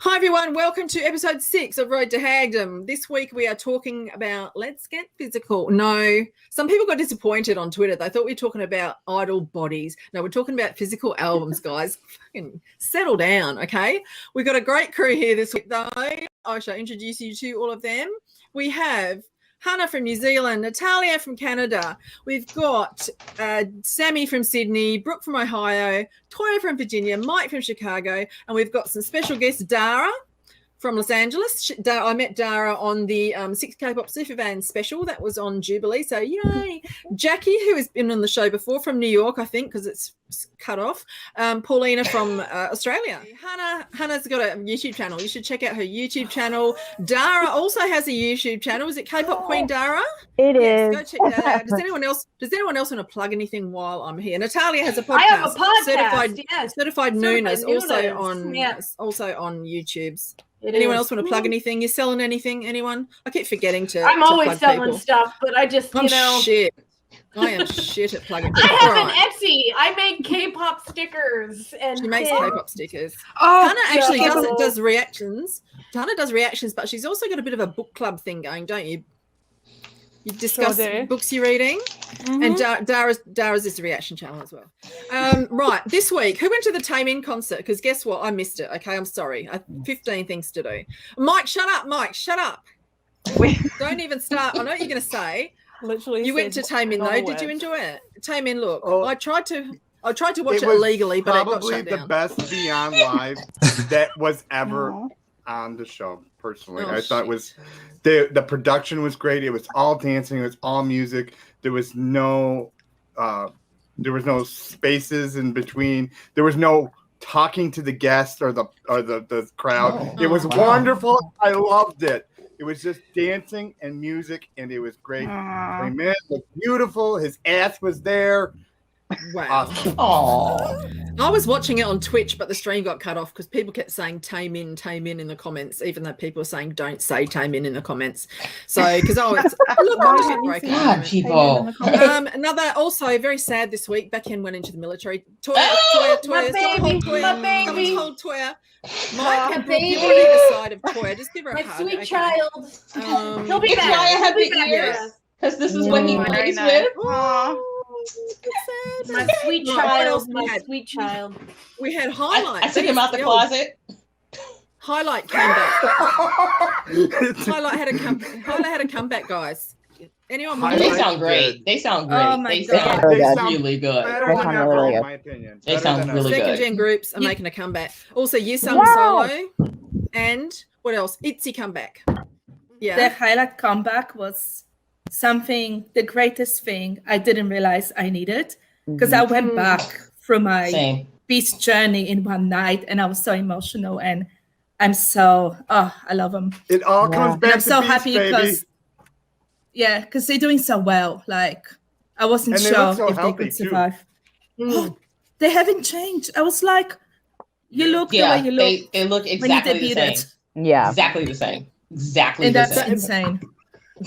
Hi everyone, welcome to episode 6 of Road to Hagdom. This week we are talking about Let's Get Physical. No, some people got disappointed on Twitter. They thought we were talking about idol bodies. No, we're talking about physical albums, guys. Fucking settle down, okay? We've got a great crew here this week, though. I shall introduce you to all of them. We have Hannah from New Zealand, Natalia from Canada. We've got Sammy from Sydney, Brooke from Ohio, Toya from Virginia, Mike from Chicago, and we've got some special guests, Dara from Los Angeles. I met Dara on the 6 K-pop Supervan special that was on Jubilee, so yay. Jackie, who has been on the show before, from New York, I think, because it's cut off. Paulina from Australia. Hannah's got a YouTube channel. You should check out her YouTube channel. Dara also has a YouTube channel. Is it K-pop Queen Dara? It is. Go check that out. Does anyone else want to plug anything while I'm here? Natalia has a podcast. I have a podcast. Certified Nooners, also on YouTube's. Anyone else want to plug anything? You're selling anything? Anyone? I keep forgetting to. I'm always selling people. stuff, but I just, shit. I am shit at plugging people. I have an Etsy. I make K-pop stickers. And she makes K-pop stickers. Oh, Hannah actually does reactions. Hannah does reactions, but she's also got a bit of a book club thing going, don't you? You discuss books you're reading, and Dara's is a reaction channel as well. Right, this week, who went to the Taemin concert? Because guess what? I missed it. Okay, I'm sorry. I 15 things to do. Mike, shut up. Mike, shut up. Don't even start. I know what you're going to say. Literally, you went to Taemin though. Did you enjoy it? Taemin, look, I tried to watch it illegally, but it got shut down. Probably the best Beyond Live that was ever on the show. Personally, I thought it was the production was great. It was all dancing. It was all music. There was no spaces in between. There was no talking to the guests or the crowd. It was wonderful. I loved it. It was just dancing and music, and it was great. Man looked beautiful. His ass was there. Wow. Awesome. I was watching it on Twitch, but the stream got cut off because people kept saying Taemin in the comments, even though people were saying don't say Taemin in the comments. So, because people. Another also very sad this week. Backend went into the military. Toya, my baby. Hold Toya. Mike and Brooke, you on either side of Toya. Just give her a hug. Sweet child. He'll be back. Why I have the ears, because this is what he plays with. My sweet child, sweet child. We had highlights. I took him out the closet. Highlight came back. Highlight had a comeback, guys. Anyone? They sound great. They sound great. Oh my God. They sound really good. Better than ever, in my opinion. They sound really good. Second gen groups are making a comeback. Also, Yesung solo, and what else? ITZY comeback. Yeah. The highlight comeback was the greatest thing I didn't realize I needed, because I went back through my Beast journey in one night, and I was so emotional, and I love them. It all comes back. And I'm so Beast, happy because they're doing so well. Like, I wasn't sure if they could survive. They haven't changed. I was like, you look the way you look. They look exactly the same. Yeah, exactly the same. Exactly and the that's same. insane.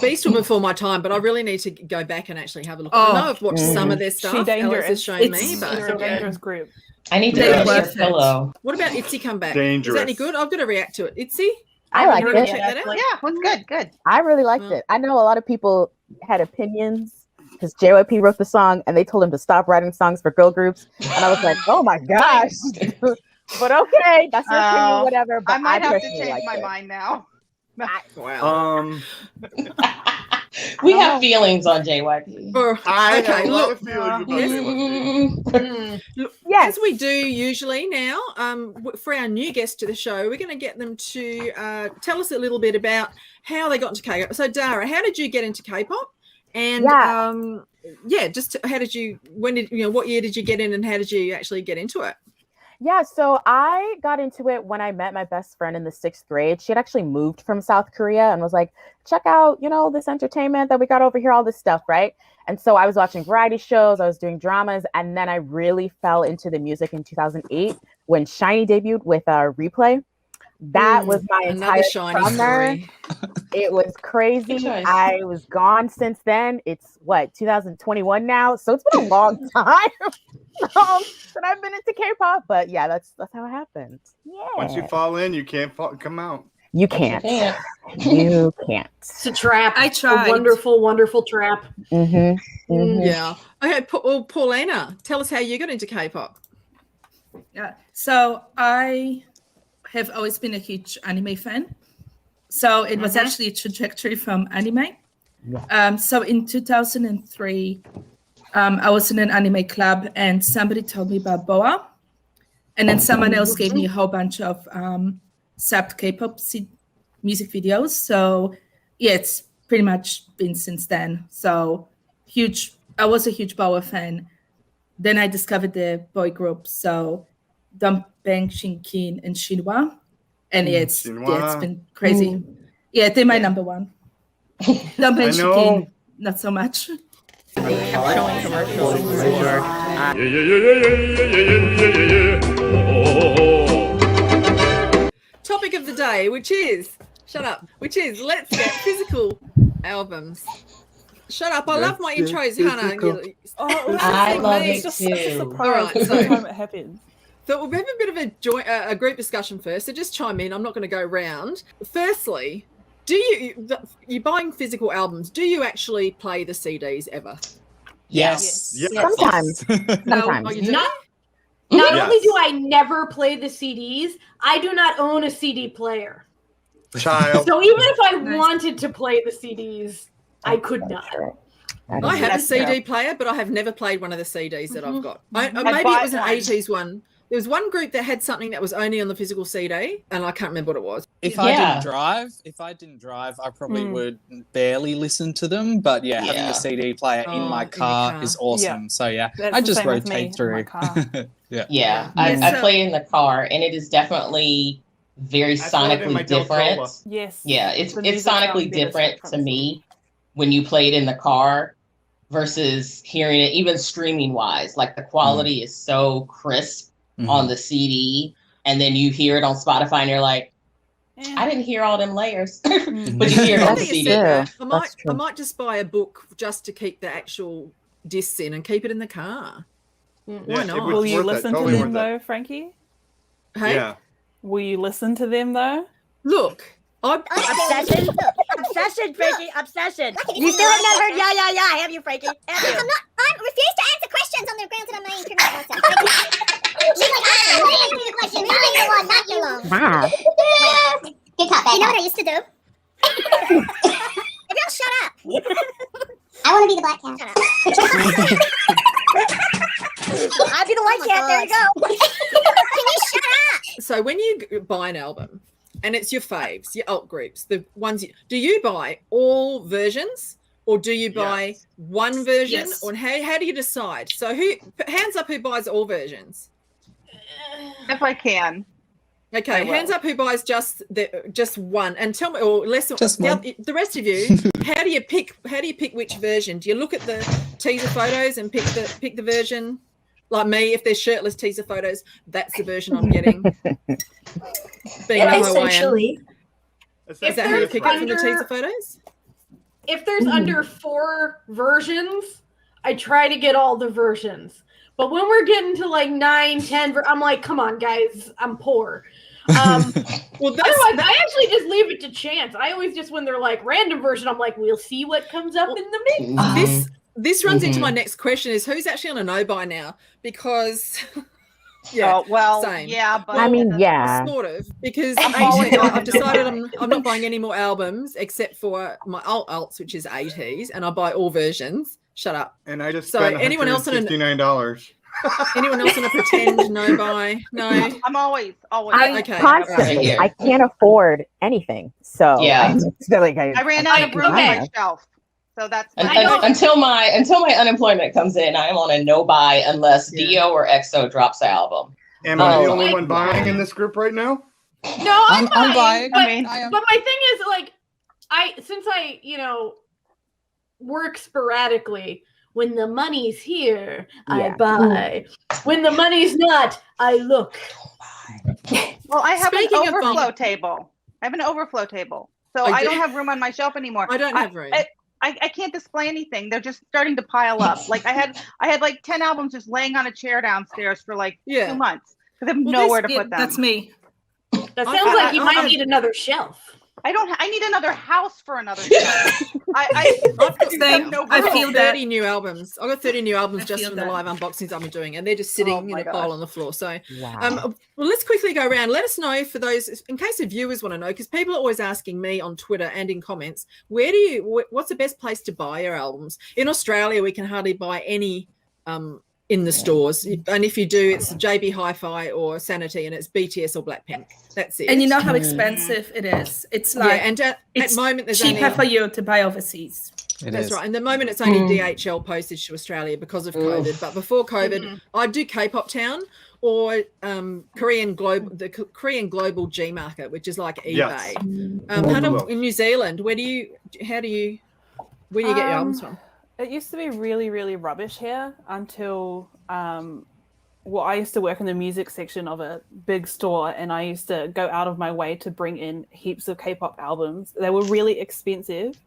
Beast were before my time, but I really need to go back and actually have a look. I know I've watched some of their stuff. Alex has shown me, but it's a dangerous group. I need to get your pillow. What about ITZY comeback? Dangerous. Is that any good? I've got to react to it. ITZY? I like it. Check that out? Yeah, it was good. I really liked it. I know a lot of people had opinions because JYP wrote the song and they told him to stop writing songs for girl groups, and I was like, oh my gosh. But okay, that's your opinion, whatever. But I might have to change my mind now. Wow. We have feelings on JYP. Yes, as we do usually now, for our new guests to the show, we're going to get them to tell us a little bit about how they got into K-pop. So, Dara, how did you get into K-pop? And what year did you get in, and how did you actually get into it? Yeah, so I got into it when I met my best friend in the 6th grade. She had actually moved from South Korea and was like, check out, this entertainment that we got over here, all this stuff, right? And so I was watching variety shows, I was doing dramas, and then I really fell into the music in 2008 when SHINee debuted with Replay. That was my another entire shiny summer. story. It was crazy. choice. I was gone since then. It's 2021 now, so it's been a long time that I've been into K-pop. But yeah, that's how it happened. Yeah. Once you fall in, you can't come out. You can't. You can't. It's a trap. I tried. A wonderful, wonderful trap. Yeah. Okay, Paulina, tell us how you got into K-pop. Yeah. So I have always been a huge anime fan. So it was actually a trajectory from anime. Yeah. So in 2003, I was in an anime club and somebody told me about BoA. And then someone else gave me a whole bunch of sapped K-pop music videos. So yeah, it's pretty much been since then. So I was a huge BoA fan. Then I discovered the boy group. So Dumpeng, Shinkin, and Shinhwa. And it's been crazy. Yeah, they're my number one. Dumpeng, Shinkin, not so much. Showing commercials. Topic of the day, which is let's get physical albums. Shut up! I love my intros, Hannah. I love it too. All right, so time it happens. So we'll have a bit of a group discussion first. So just chime in. I'm not going to go round. Firstly, do you're buying physical albums? Do you actually play the CDs ever? Yes. Sometimes. Not only do I never play the CDs, I do not own a CD player. Child. So even if I wanted to play the CDs, I could not. I have a CD player, but I have never played one of the CDs that I've got. Maybe it was an 80s one. There was one group that had something that was only on the physical CD, and I can't remember what it was. If I didn't drive, I probably would barely listen to them. But having a CD player in my car is awesome. Yeah. So I just rotate through. I play in the car, and it is definitely very sonically different. Yes. Yeah, it's sonically different to me when you play it in the car versus hearing it, even streaming wise. Like the quality is so crisp on the CD, and then you hear it on Spotify and you're like, I didn't hear all them layers. But you hear it on the CD. I might just buy a book just to keep the actual discs in and keep it in the car. Why not? Will you listen to them though, Frankie? Hey? Yeah. Will you listen to them though? Look, obsession, Frankie, obsession. You still have never heard yeah, have you, Frankie? I refuse to answer questions on the grounds that I'm not incriminating myself. She's like, answer the questions. Not you long. Wow. Good cop, you know what I used to do? Everyone shut up. I want to be the black cat. I'll be the white cat. There you go. Can you shut up? So when you buy an album, and it's your faves, your alt groups, the ones do you buy all versions or do you buy one version? Or how do you decide? So hands up who buys all versions? If I can. Okay, hands up who buys just one, and tell me, or less the rest of you. How do you pick which version? Do you look at the teaser photos and pick the version? Like me, if there's shirtless teaser photos, that's the version I'm getting. Essentially, is that how you pick it from the teaser photos? If there's under 4 versions, I try to get all the versions. But when we're getting to like 9, 10, I'm like, come on, guys, I'm poor. Otherwise, I actually just leave it to chance. I always just, when they're like random version, I'm like, we'll see what comes up in the mix. This runs into my next question: is who's actually on a no buy now? Because same. Yeah, but I mean, sort of, because I've decided I'm not buying any more albums except for my alts, which is 80s, and I buy all versions. Shut up. And I just spent $69. Anyone else on a pretend no buy? No. I'm always. Constantly. I can't afford anything. So I ran out of room on my shelf. So that's until my unemployment comes in, I am on a no buy unless Dio or EXO drops the album. Am I the only one buying in this group right now? No, I'm buying. But my thing is, like, since I work sporadically, when the money's here, I buy. When the money's not, I look. Well, I have Speaking an of overflow table. I have an overflow table. So I don't have room on my shelf anymore. I don't have room. I can't display anything. They're just starting to pile up. Like I had like 10 albums just laying on a chair downstairs for like 2 months because I have nowhere to put them. That's me. That sounds like you might need another shelf. I need another house for another shelf. I feel 30 new albums. I've got 30 new albums just from the live unboxings I've been doing, and they're just sitting in a pile on the floor. So, well, let's quickly go around. Let us know for those, in case the viewers want to know, because people are always asking me on Twitter and in comments, what's the best place to buy your albums? In Australia, we can hardly buy any in the stores, and if you do, it's JB Hi-Fi or Sanity, and it's BTS or Blackpink. That's it. And you know how expensive it is. It's like and at the moment there's cheaper only for you to buy overseas. That's right. And the moment it's only DHL postage to Australia because of COVID. But before COVID, I'd do K-pop Town or the Korean Global G Market, which is like eBay. In New Zealand, where do you get your albums from? It used to be really, really rubbish here until I used to work in the music section of a big store, and I used to go out of my way to bring in heaps of K-pop albums. They were really expensive,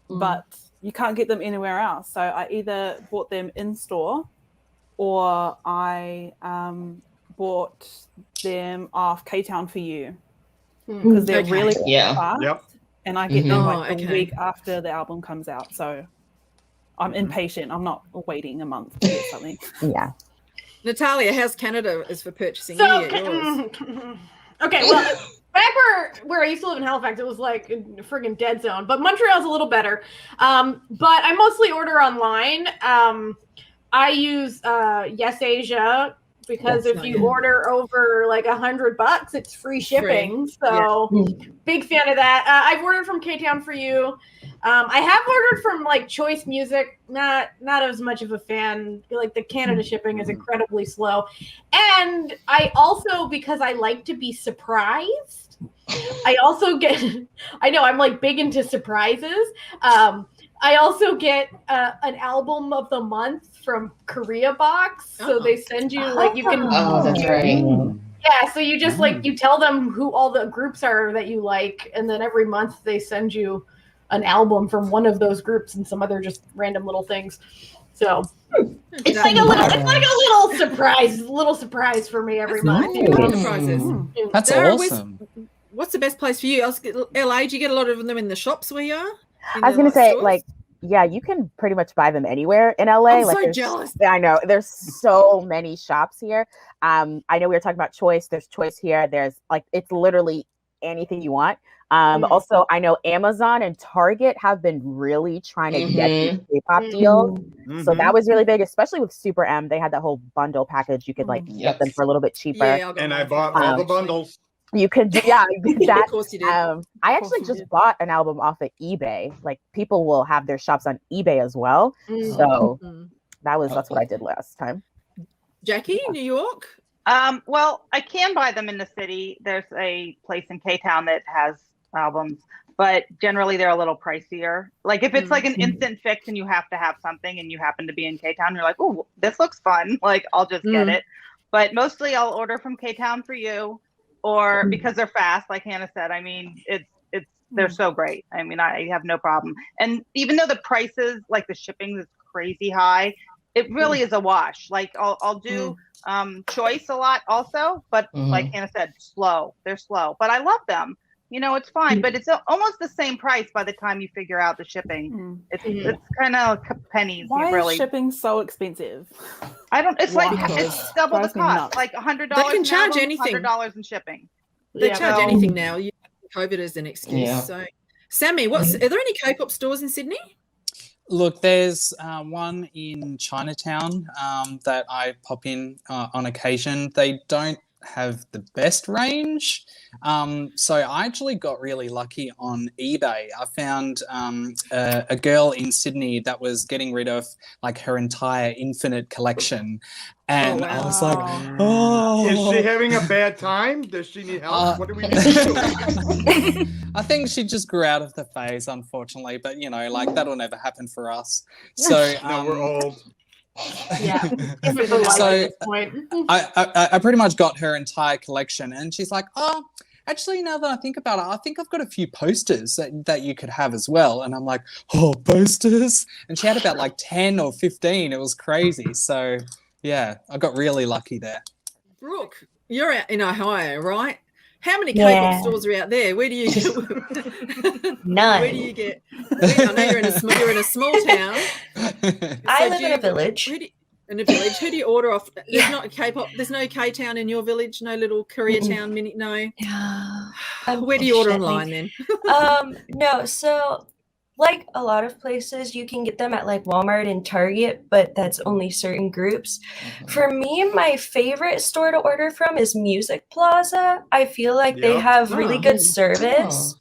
but you can't get them anywhere else. So I either bought them in store or I bought them off K-Town for You because they're really fast, and I get them a week after the album comes out. So I'm impatient. I'm not waiting a month to get something. Yeah. Natalia, how's Canada as for purchasing? Okay, well, back where I used to live in Halifax, it was like a friggin' dead zone. But Montreal's a little better. But I mostly order online. I use Yes Asia because if you order over like $100, it's free shipping. So big fan of that. I've ordered from K-Town for You. I have ordered from like Choice Music, not as much of a fan. I feel like the Canada shipping is incredibly slow. And I also, because I like to be surprised, I also get, I know I'm like big into surprises. I also get an album of the month from Korea Box. So they send you like, you can. Oh, that's right. Yeah, so you just like, you tell them who all the groups are that you like. And then every month they send you an album from one of those groups and some other just random little things. So it's like a little surprise for me every month. That's Sarah, awesome. What's the best place for you? LA, do you get a lot of them in the shops where you are? I was going to say, stores? You can pretty much buy them anywhere in LA. I'm so jealous. I know. There's so many shops here. I know we were talking about Choice. There's Choice here. There's it's literally anything you want. Also, I know Amazon and Target have been really trying to get these K-pop deals. So that was really big, especially with Super M. They had that whole bundle package. You could get them for a little bit cheaper. Yeah, and I bought all the bundles. You could, that. Of course you did. I actually just bought an album off of eBay. Like people will have their shops on eBay as well. So that's what I did last time. Jackie, New York. Well, I can buy them in the city. There's a place in K-Town that has albums, but generally they're a little pricier. Like if it's like an instant fix and you have to have something and you happen to be in K-Town, you're like, oh, this looks fun. Like I'll just get it. But mostly I'll order from K-Town for You, or because they're fast, like Hannah said. I mean, they're so great. I mean, I have no problem. And even though the prices, like the shipping is crazy high, it really is a wash. Like I'll do Choice a lot also, but like Hannah said, slow. They're slow, but I love them. You know, it's fine, but it's almost the same price by the time you figure out the shipping. It's kind of pennies. Why is shipping so expensive? I don't. It's it's double the cost. Like $100. They can charge anything. $100 in shipping. They charge anything now. You COVID as an excuse. Yeah. So, Sammy, are there any K-pop stores in Sydney? Look, there's one in Chinatown that I pop in on occasion. They don't have the best range. So I actually got really lucky on eBay. I found a girl in Sydney that was getting rid of like her entire Infinite collection. And I was like, oh. Is she having a bad time? Does she need help? What do we do? I think she just grew out of the phase, unfortunately. But, you know, like that'll never happen for us. So no, we're old. Yeah. So I pretty much got her entire collection, and she's like, oh, actually, now that I think about it, I think I've got a few posters that you could have as well. And I'm like, oh, posters? And she had about like 10 or 15. It was crazy. So yeah, I got really lucky there. Brooke, you're out in Ohio, right? How many K-pop stores are out there? Where do you get? None. Where do you get? I know you're in a small town. I live in a village. In a village, who do you order off? There's not K-pop. There's no K-town in your village. No little Koreatown mini. No. Where do you order online then? No. So, like a lot of places, you can get them at like Walmart and Target, but that's only certain groups. For me, my favorite store to order from is Music Plaza. I feel like they have really good service.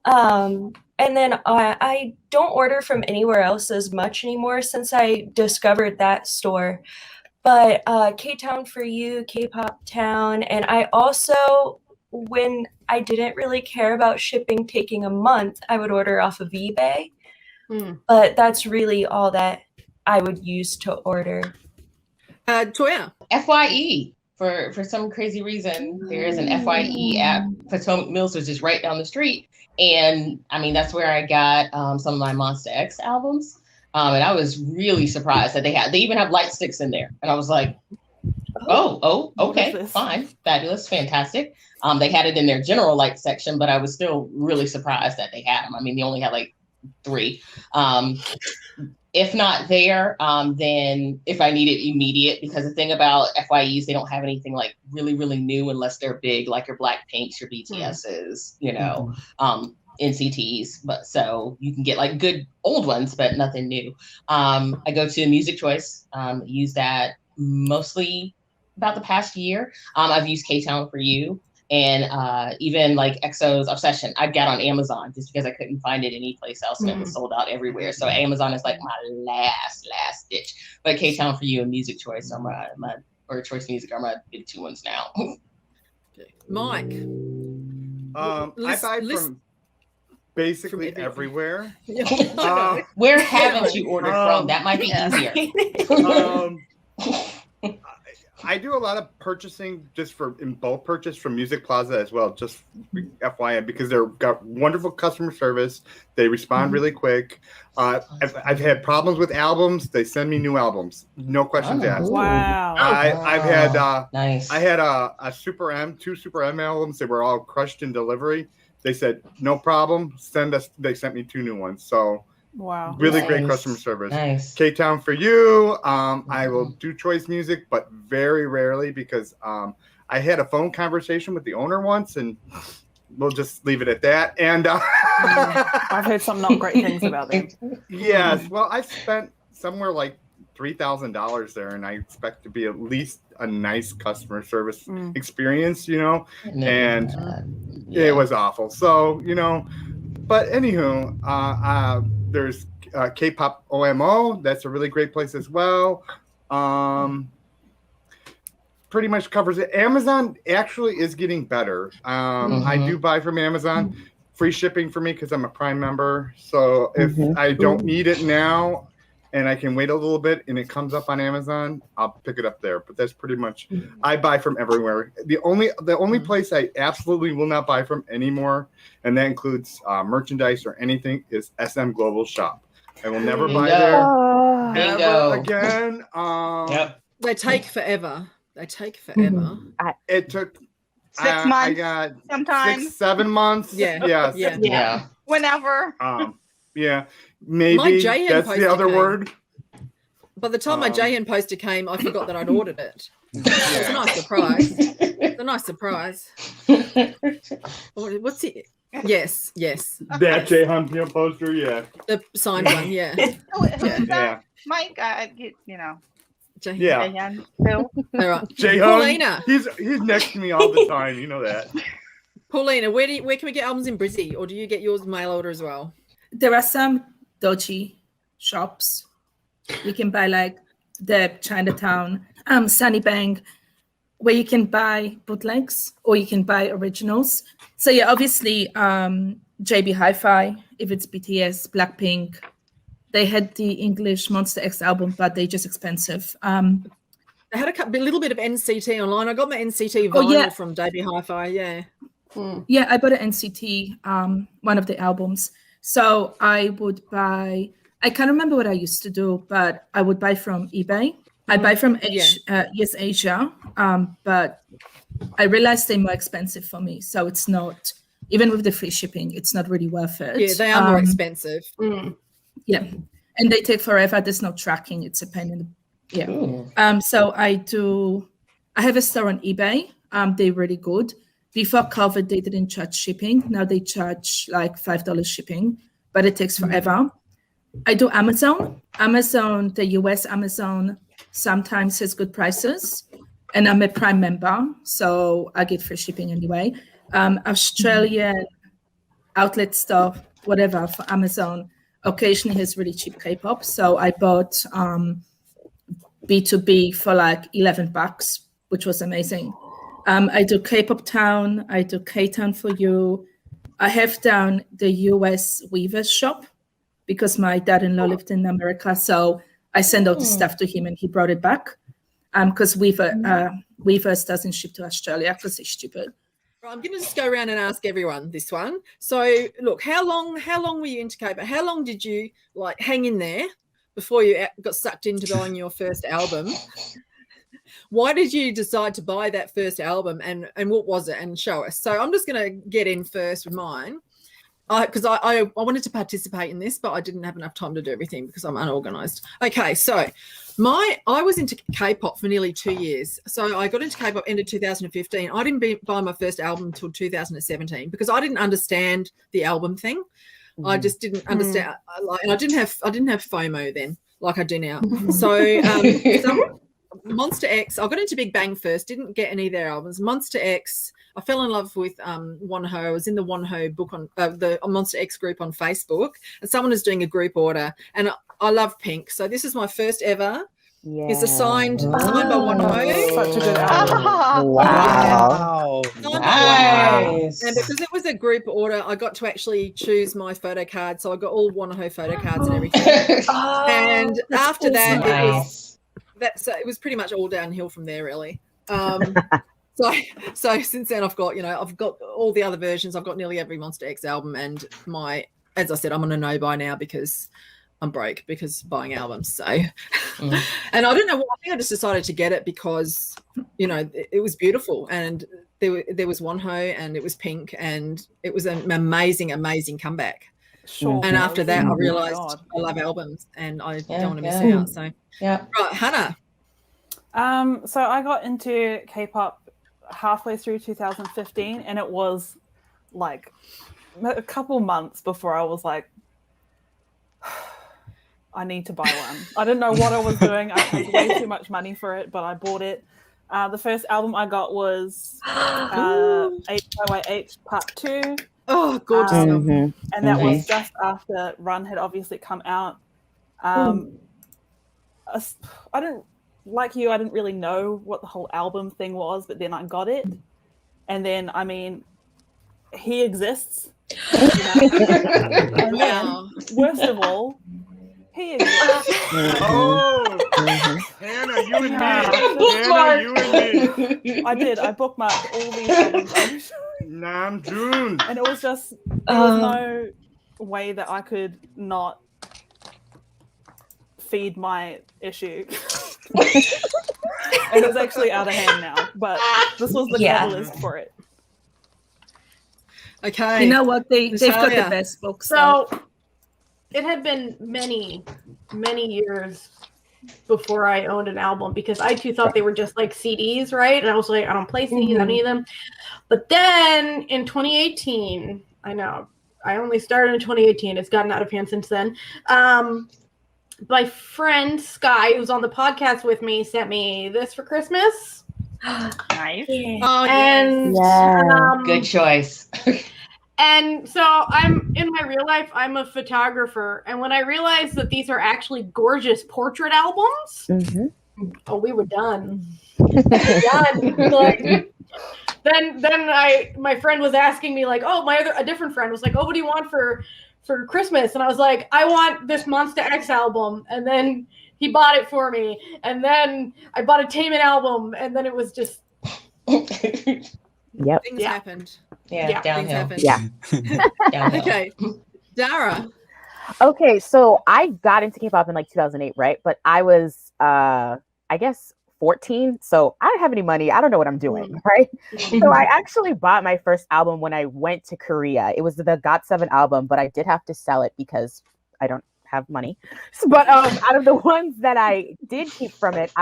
And then I don't order from anywhere else as much anymore since I discovered that store. But K-Town for You, K-Pop Town, and I also, when I didn't really care about shipping taking a month, I would order off of eBay. But that's really all that I would use to order. Toya. FYE. For some crazy reason, there is an FYE app, Potomac Mills, which is right down the street. And I mean, that's where I got some of my Monsta X albums. And I was really surprised that they even have light sticks in there. And I was like, oh, okay, fine, fabulous, fantastic. They had it in their general light section, but I was still really surprised that they had them. I mean, they only had like 3. If not there, then if I need it immediate, because the thing about FYEs, they don't have anything like really, really new unless they're big, like your Blackpinks, your BTSs, you know, NCTs. But so you can get like good old ones, but nothing new. I go to Music Choice, use that mostly about the past year. I've used K-Town for You. And even like EXO's Obsession, I got on Amazon just because I couldn't find it any place else, and it was sold out everywhere. So Amazon is like my last ditch. But K-Town for You and Music Choice are or Choice Music are my big 2 ones now. Mike, I buy from basically everywhere. Where haven't you ordered from? That might be easier. I do a lot of purchasing just in bulk purchase from Music Plaza as well, just FYI, because they've got wonderful customer service. They respond really quick. I've had problems with albums. They send me new albums. No questions asked. Wow. I've had nice. I had a Super M, 2 Super M albums. They were all crushed in delivery. They said, no problem. They sent me 2 new ones. So wow, really great customer service. Nice. K-Town for You. I will do Choice Music, but very rarely, because I had a phone conversation with the owner once, and we'll just leave it at that. And I've heard some not great things about them. Yes, well, I spent somewhere like $3,000 there, and I expect to be at least a nice customer service experience, you know. And it was awful. So, you know, but anywho, there's K-Pop OMO. That's a really great place as well. Pretty much covers it. Amazon actually is getting better. I do buy from Amazon. Free shipping for me because I'm a Prime member. So if I don't need it now and I can wait a little bit and it comes up on Amazon, I'll pick it up there. But that's pretty much, I buy from everywhere. The only place I absolutely will not buy from anymore, and that includes merchandise or anything, is SM Global Shop. I will never buy there ever again. They take forever. It took 6 months. I got sometimes 6, 7 months. Yeah. Yeah. Whenever. Yeah. Maybe my JN that's the other word. By the time my JN poster came, I forgot that I'd ordered it. It's a nice surprise. It's a nice surprise. What's it? Yes. That J Humpio poster, yeah. The signed one, yeah. Who's that? Mike, you know. Yeah. All right. Paulina. He's next to me all the time. You know that. Paulina, where can we get albums in Brizzy, or do you get yours mail order as well? There are some dodgy shops. You can buy like the Chinatown, Sunnybank, where you can buy bootlegs or you can buy originals. So yeah, obviously JB Hi-Fi, if it's BTS, Blackpink, they had the English Monster X album, but they're just expensive. I had a little bit of NCT online. I got my NCT vinyl from Davey Hi-Fi. Yeah. Yeah, I bought an NCT, one of the albums. So I would buy. I can't remember what I used to do, but I would buy from eBay. I buy from Yes Asia, but I realized they're more expensive for me. So it's not, even with the free shipping, it's not really worth it. Yeah, they are more expensive. Yeah, and they take forever. There's no tracking. It's a pain in the so I have a store on eBay. They're really good. Before COVID, they didn't charge shipping. Now they charge like $5 shipping, but it takes forever. I do Amazon. The US Amazon sometimes has good prices, and I'm a Prime member, so I get free shipping anyway. Australian outlet store, whatever, for Amazon occasionally has really cheap K-pop. So I bought B2B for like $11, which was amazing. I do K-pop Town. I do K-Town for you. I have down the US Weavers shop because my dad-in-law lived in America. So I sent all the stuff to him and he brought it back. Because Weavers doesn't ship to Australia because it's stupid. I'm going to just go around and ask everyone this one. So, look, how long were you into K-pop? How long did you like hang in there before you got sucked into buying your first album? Why did you decide to buy that first album, and what was it? And show us. So I'm just going to get in first with mine. Because I wanted to participate in this, but I didn't have enough time to do everything because I'm unorganized. Okay, so I was into K-pop for nearly 2 years. So I got into K-pop end of 2015. I didn't buy my first album until 2017 because I didn't understand the album thing. I just didn't understand, and I didn't have FOMO then like I do now. So Monster X, I got into Big Bang first, didn't get any of their albums. Monster X, I fell in love with Wonho. I was in the Wonho book on the Monster X group on Facebook, and someone is doing a group order, and I love Pink. So this is my first ever. Yeah. It's signed by Wonho. Such a good album. Wow. Nice. And because it was a group order, I got to actually choose my photo card. So I got all Wonho photo cards and everything. And after that, it was pretty much all downhill from there, really. So since then, I've got all the other versions. I've got nearly every Monster X album, and as I said, I'm on a no buy now because I'm broke because buying albums. So, and I don't know. I think I just decided to get it because it was beautiful, and there was Wonho, and it was Pink, and it was an amazing comeback. Sure. And after that, I realized I love albums, and I don't want to miss out. So, right, Hannah. So I got into K-pop halfway through 2015, and it was like a couple months before I was like, I need to buy one. I didn't know what I was doing. I paid way too much money for it, but I bought it. The first album I got was 8x8 Part 2. Oh, gorgeous. And that was just after Run had obviously come out. I didn't really know what the whole album thing was, but then I got it. And then, I mean, he exists. And then, worst of all, he exists. Hannah, you and me. Hannah, you and me. I did. I bookmarked all these albums. Nam June. And it was just, there was no way that I could not feed my issue. And it's actually out of hand now, but this was the catalyst for it. Okay. You know what? They've got the best books. So it had been many, many years before I owned an album because I too thought they were just like CDs, right? And I was like, I don't play CDs, any of them. But then in 2018, I know I only started in 2018. It's gotten out of hand since then. My friend Sky, who's on the podcast with me, sent me this for Christmas. Nice. Oh, and good choice. And so I'm in my real life, I'm a photographer. And when I realized that these are actually gorgeous portrait albums, we were done. Then my friend was asking me like, a different friend was like, what do you want for for Christmas, and I was like, I want this Monster X album, and then he bought it for me, and then I bought a Taman album, and then it was just Yep. Things happened. Yeah, downhill. Things happened. Yeah. Downhill. Okay, Dara. Okay, so I got into K-pop in like 2008, right? But I was, I guess, 14, so I didn't have any money. I don't know what I'm doing, right? So I actually bought my first album when I went to Korea. It was the GOT7 album, but I did have to sell it because I don't have money. But out of the ones that I did keep from it,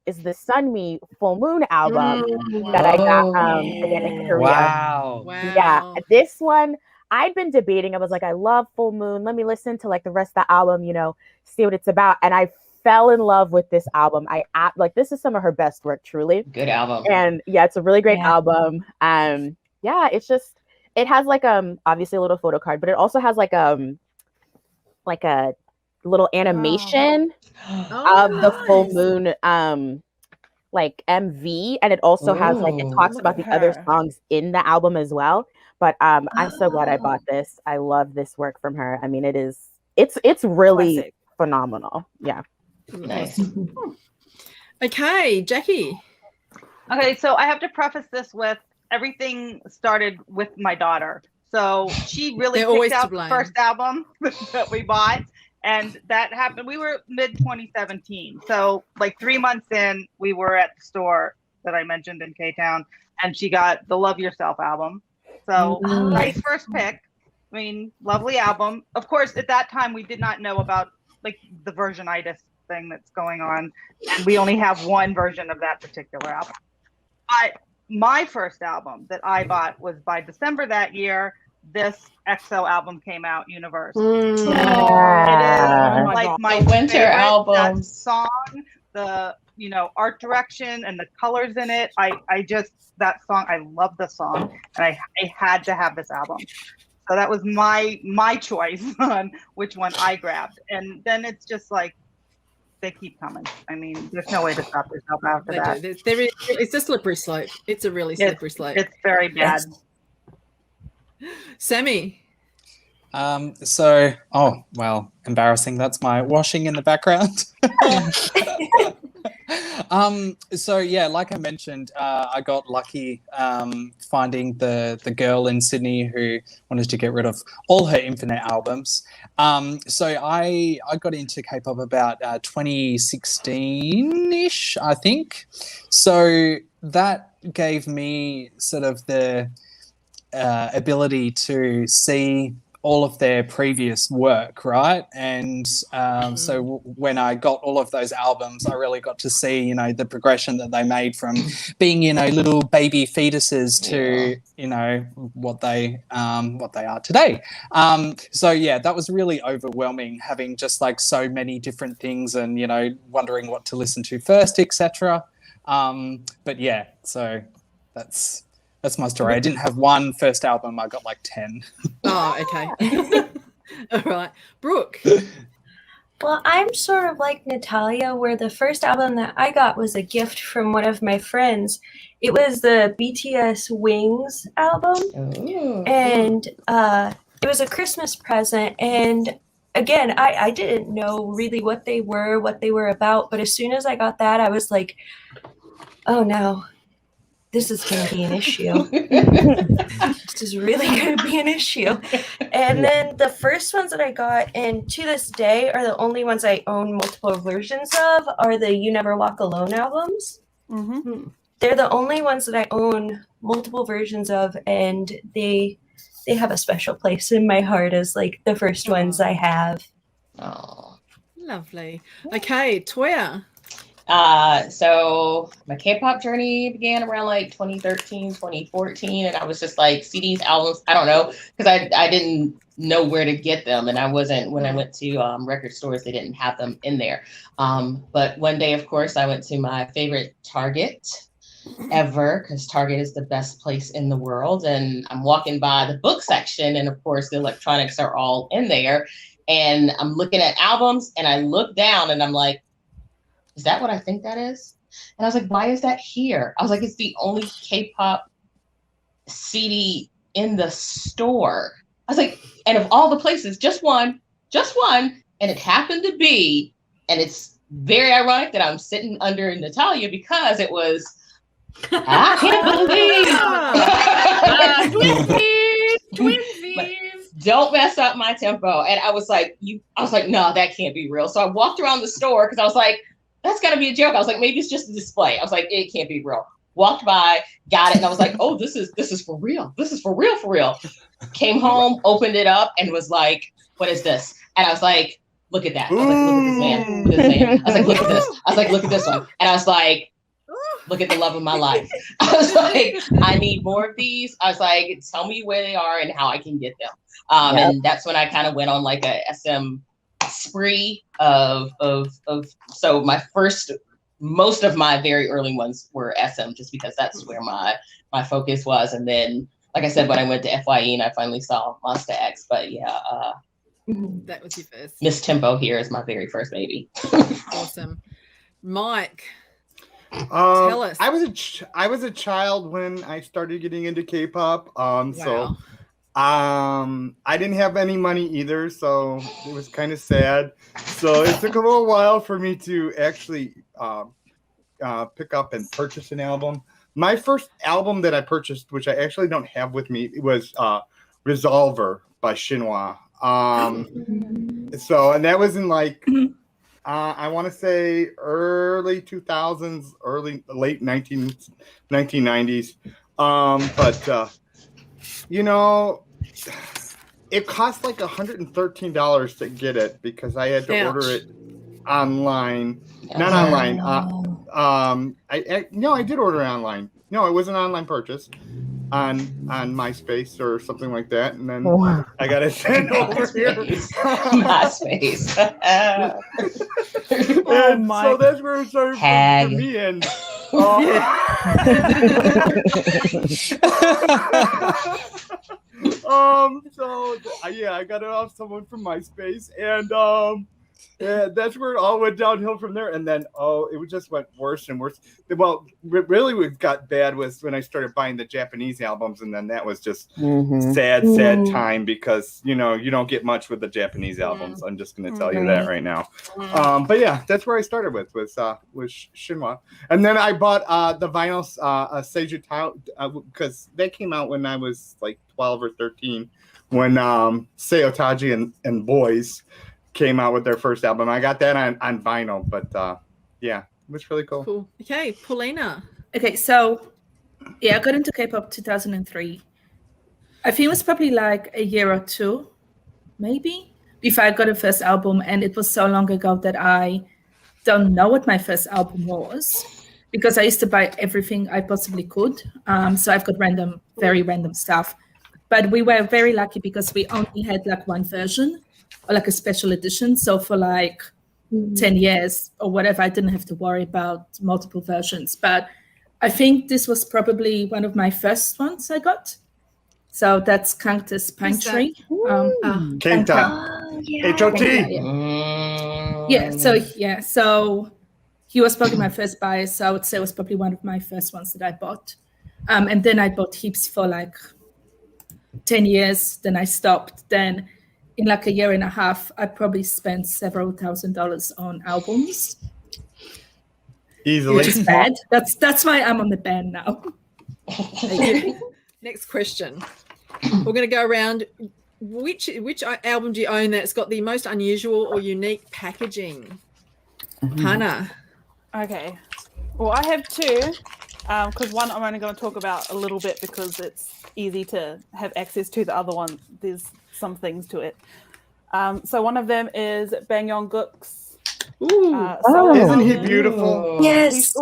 is the Sunmi Full Moon album that I got again in Korea. Wow. Yeah, this one I'd been debating. I was like, I love Full Moon. Let me listen to like the rest of the album, you know, see what it's about. And I fell in love with this album. Like this is some of her best work, truly. Good album. And yeah, it's a really great album. Yeah, it's just it has like obviously a little photo card, but it also has like a little animation of the Full Moon like MV, and it also has like it talks about the other songs in the album as well. But I'm so glad I bought this. I love this work from her. I mean, it's really Classic. phenomenal. Yeah. Nice. Okay, Jackie. Okay, so I have to preface this with everything started with my daughter. So she really They're always picked to out the blame. first album that we bought. And that happened. We were mid 2017. So like 3 months in, we were at the store that I mentioned in K-Town, and she got the Love Yourself album. So nice first pick. I mean, lovely album. Of course, at that time, we did not know about like the versionitis thing that's going on. And we only have one version of that particular album. My first album that I bought was by December that year. This EXO album came out, Universe. Yeah. It is like my winter favorite, album. that song, the art direction and the colors in it. I just that song. I love the song, and I had to have this album. So that was my choice on which one I grabbed, and then it's just like they keep coming. I mean, there's no way to stop yourself after that. It's a slippery slope. It's a really slippery slope. It's very bad. Sammy. Embarrassing. That's my washing in the background. So yeah, like I mentioned, I got lucky finding the girl in Sydney who wanted to get rid of all her Infinite albums. So I got into K-pop about 2016-ish, I think. So that gave me sort of the ability to see all of their previous work, right? And so when I got all of those albums, I really got to see, the progression that they made from being, little baby fetuses to, what they are today. So yeah, that was really overwhelming, having just like so many different things and, wondering what to listen to first, etc. But yeah, so that's my story. I didn't have one first album. I got like 10. Oh, okay. All right. Brooke. Well, I'm sort of like Natalia, where the first album that I got was a gift from one of my friends. It was the BTS Wings album. Ooh. And it was a Christmas present. And again, I didn't know really what they were about. But as soon as I got that, I was like, oh no. This is going to be an issue. This is really going to be an issue. And then the first ones that I got, and to this day are the only ones I own multiple versions of, are the You Never Walk Alone albums. Mm-hmm. They're the only ones that I own multiple versions of, and they have a special place in my heart as like the first ones I have. Oh, lovely. Okay, Toya. So my K-pop journey began around like 2013, 2014, and I was just like CDs, albums, I don't know, because I didn't know where to get them, and when I went to record stores, they didn't have them in there. But one day, of course, I went to my favorite Target ever, because Target is the best place in the world, and I'm walking by the book section, and of course the electronics are all in there, and I'm looking at albums, and I look down, and I'm like, is that what I think that is? And I was like, why is that here? I was like, it's the only K-pop CD in the store. was like, and of all the places, just one, and it happened to be, and it's very ironic that I'm sitting under Natalia because it was, I can't believe. Twinsies. Don't mess up my tempo. And I was like, no, that can't be real. So I walked around the store because I was like, that's gotta be a joke. I was like, maybe it's just a display. I was like, it can't be real. Walked by, got it, and I was like, oh, this is for real. This is for real. Came home, opened it up, and was like, what is this? And I was like, look at that. I was like, look at this man. Look at this man. I was like, look at this. I was like, look at this one. And I was like, look at the love of my life. I was like, I need more of these. I was like, tell me where they are and how I can get them. And that's when I kind of went on like a SM spree of so most of my very early ones were SM just because that's where my focus was. And then, like I said, when I went to FYE and I finally saw Monster X, but yeah, that was your first. Miss Tempo here is my very first baby. Awesome. Mike, tell us. I was a child when I started getting into K-pop. So I didn't have any money either, so it was kind of sad. So it took a little while for me to actually pick up and purchase an album. My first album that I purchased, which I actually don't have with me, was Resolver by Shinhwa. So, and that was in like, I want to say early 2000s, late 1990s. But, you know, it cost like $113 to get it because I had to order it online. Not online. I did order it online. No, it was an online purchase on MySpace or something like that, and then I got it sent over here. MySpace. So that's where it started for me. And I got it off someone from MySpace, and that's where it all went downhill from there. And then it just went worse and worse. Well, really what got bad was when I started buying the Japanese albums, and then that was just sad time because you don't get much with the Japanese albums. I'm just going to tell you that right now. But yeah, that's where I started with Shinhwa, and then I bought the vinyls Seiju because they came out when I was like 12 or 13 when Seotaji and Boys came out with their first album. I got that on vinyl, but yeah, it was really cool. Cool. Okay, Paulina. Okay, so I got into K-pop 2003. I think it was probably like a year or two, maybe, before I got a first album, and it was so long ago that I don't know what my first album was because I used to buy everything I possibly could. So I've got very random stuff. But we were very lucky because we only had like one version or like a special edition. So for like 10 years or whatever, I didn't have to worry about multiple versions. But I think this was probably one of my first ones I got. So that's Cactus Pine Tree. Kenta. H.O.T. So he was probably my first buy. So I would say it was probably one of my first ones that I bought. And then I bought heaps for like 10 years. Then I stopped. Then in like a year and a half, I probably spent several $1,000s on albums. Easily. Which is bad. That's why I'm on the band now. Next question. We're going to go around. Which album do you own that's got the most unusual or unique packaging? Hannah. Okay. Well, I have two. Because one I'm only going to talk about a little bit because it's easy to have access to. The other one, there's some things to it. So one of them is Bang Yong-gook's. Isn't he beautiful? Yes.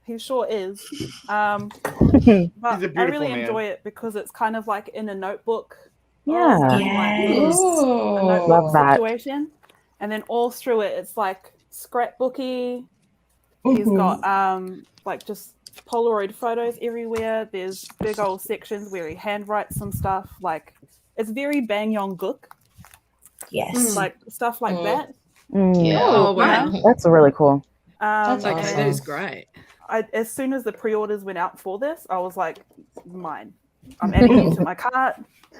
He sure is. But He's a I really man. enjoy it because it's kind of like in a notebook. Yeah. Yes. A notebook Love that. situation. And then all through it, it's like scrapbooky. He's got like just Polaroid photos everywhere. There's big old sections where he handwrites some stuff. Like it's very Bang Yong-gook. Yes. Like stuff like that. Yeah. Oh, wow. That's really cool. That's Okay, awesome. that is great. As soon as the pre-orders went out for this, I was like, mine. I'm adding it to my cart.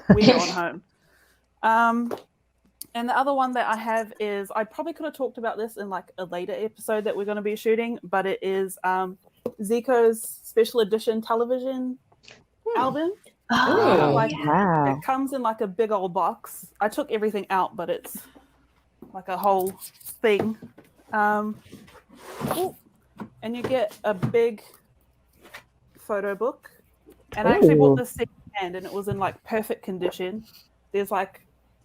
We're going home. And the other one that I have is, I probably could have talked about this in like a later episode that we're going to be shooting, but it is Zico's special edition television album. Oh, Like, wow. it comes in like a big old box. I took everything out, but it's like a whole thing. And you get a big photo book. And I actually bought this second hand, and it was in like perfect condition. There's like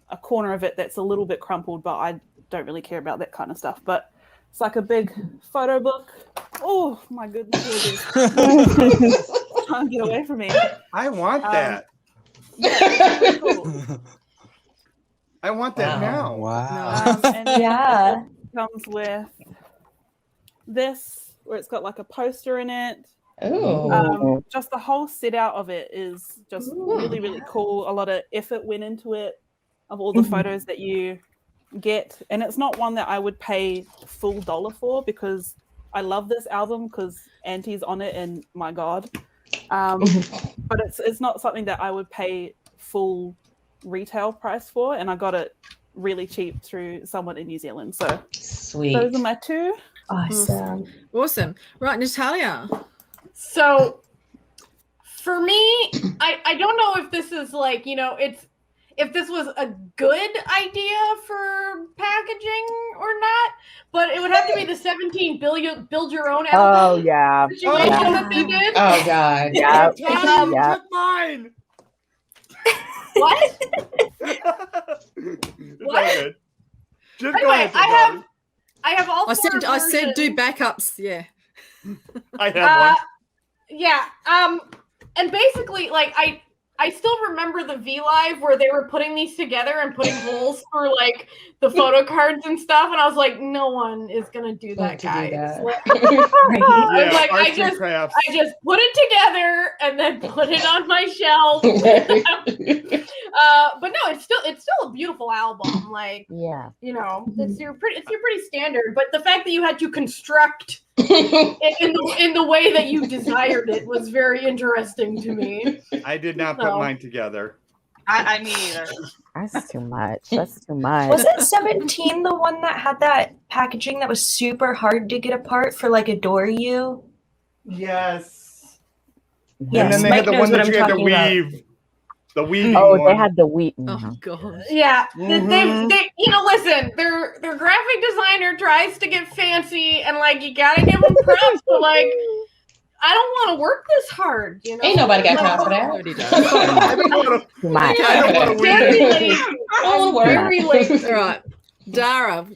a corner of it that's a little bit crumpled, but I don't really care about that kind of stuff. But it's like a big photo book. Oh my goodness. Can't get away from me. I want that. Yeah, it's really cool. I want that now. Wow. And Yeah. it comes with this, where it's got like a poster in it. Ooh. Just the whole set out of it is just really, really cool. A lot of effort went into it, of all the photos that you get. And it's not one that I would pay full dollar for, because I love this album because Auntie's on it, and my God. But it's not something that I would pay full retail price for, and I got it really cheap through someone in New Zealand. So Sweet. those are my two. Awesome. Right, Natalia. So for me, I don't know if this is like, if this was a good idea for packaging or not, but it would have to be the 17 build your own album. Oh, yeah. Situation that they did. Oh God. Yeah. Took mine. What? It's all What? good. Just go Anyway, ahead, I have all I four said do versions. backups. Yeah. I have one. Yeah. And basically, like, I still remember the V Live where they were putting these together and putting holes for like the photo cards and stuff, and I was like, no one is gonna do that, guys. Like, I was like, I arts and crafts. just put it together and then put it on my shelf. But no, it's still a beautiful album. Like, Yeah. it's your pretty standard. But the fact that you had to construct it in the way that you desired it was very interesting to me. I did not put mine together. I me either. That's too much. That's too much. Was it 17 the one that had that packaging that was super hard to get apart for like Adore You? Yes. Yes, And then they Mike had the knows one what that I'm you had to talking about. weave. The weaving Oh, one. they had the wheat. Oh God. Yeah, they listen. Their graphic designer tries to get fancy, and like you gotta give them props. But like, I don't want to work this hard. Ain't nobody got time for that. I don't want Too much. Very late. All right, Dara.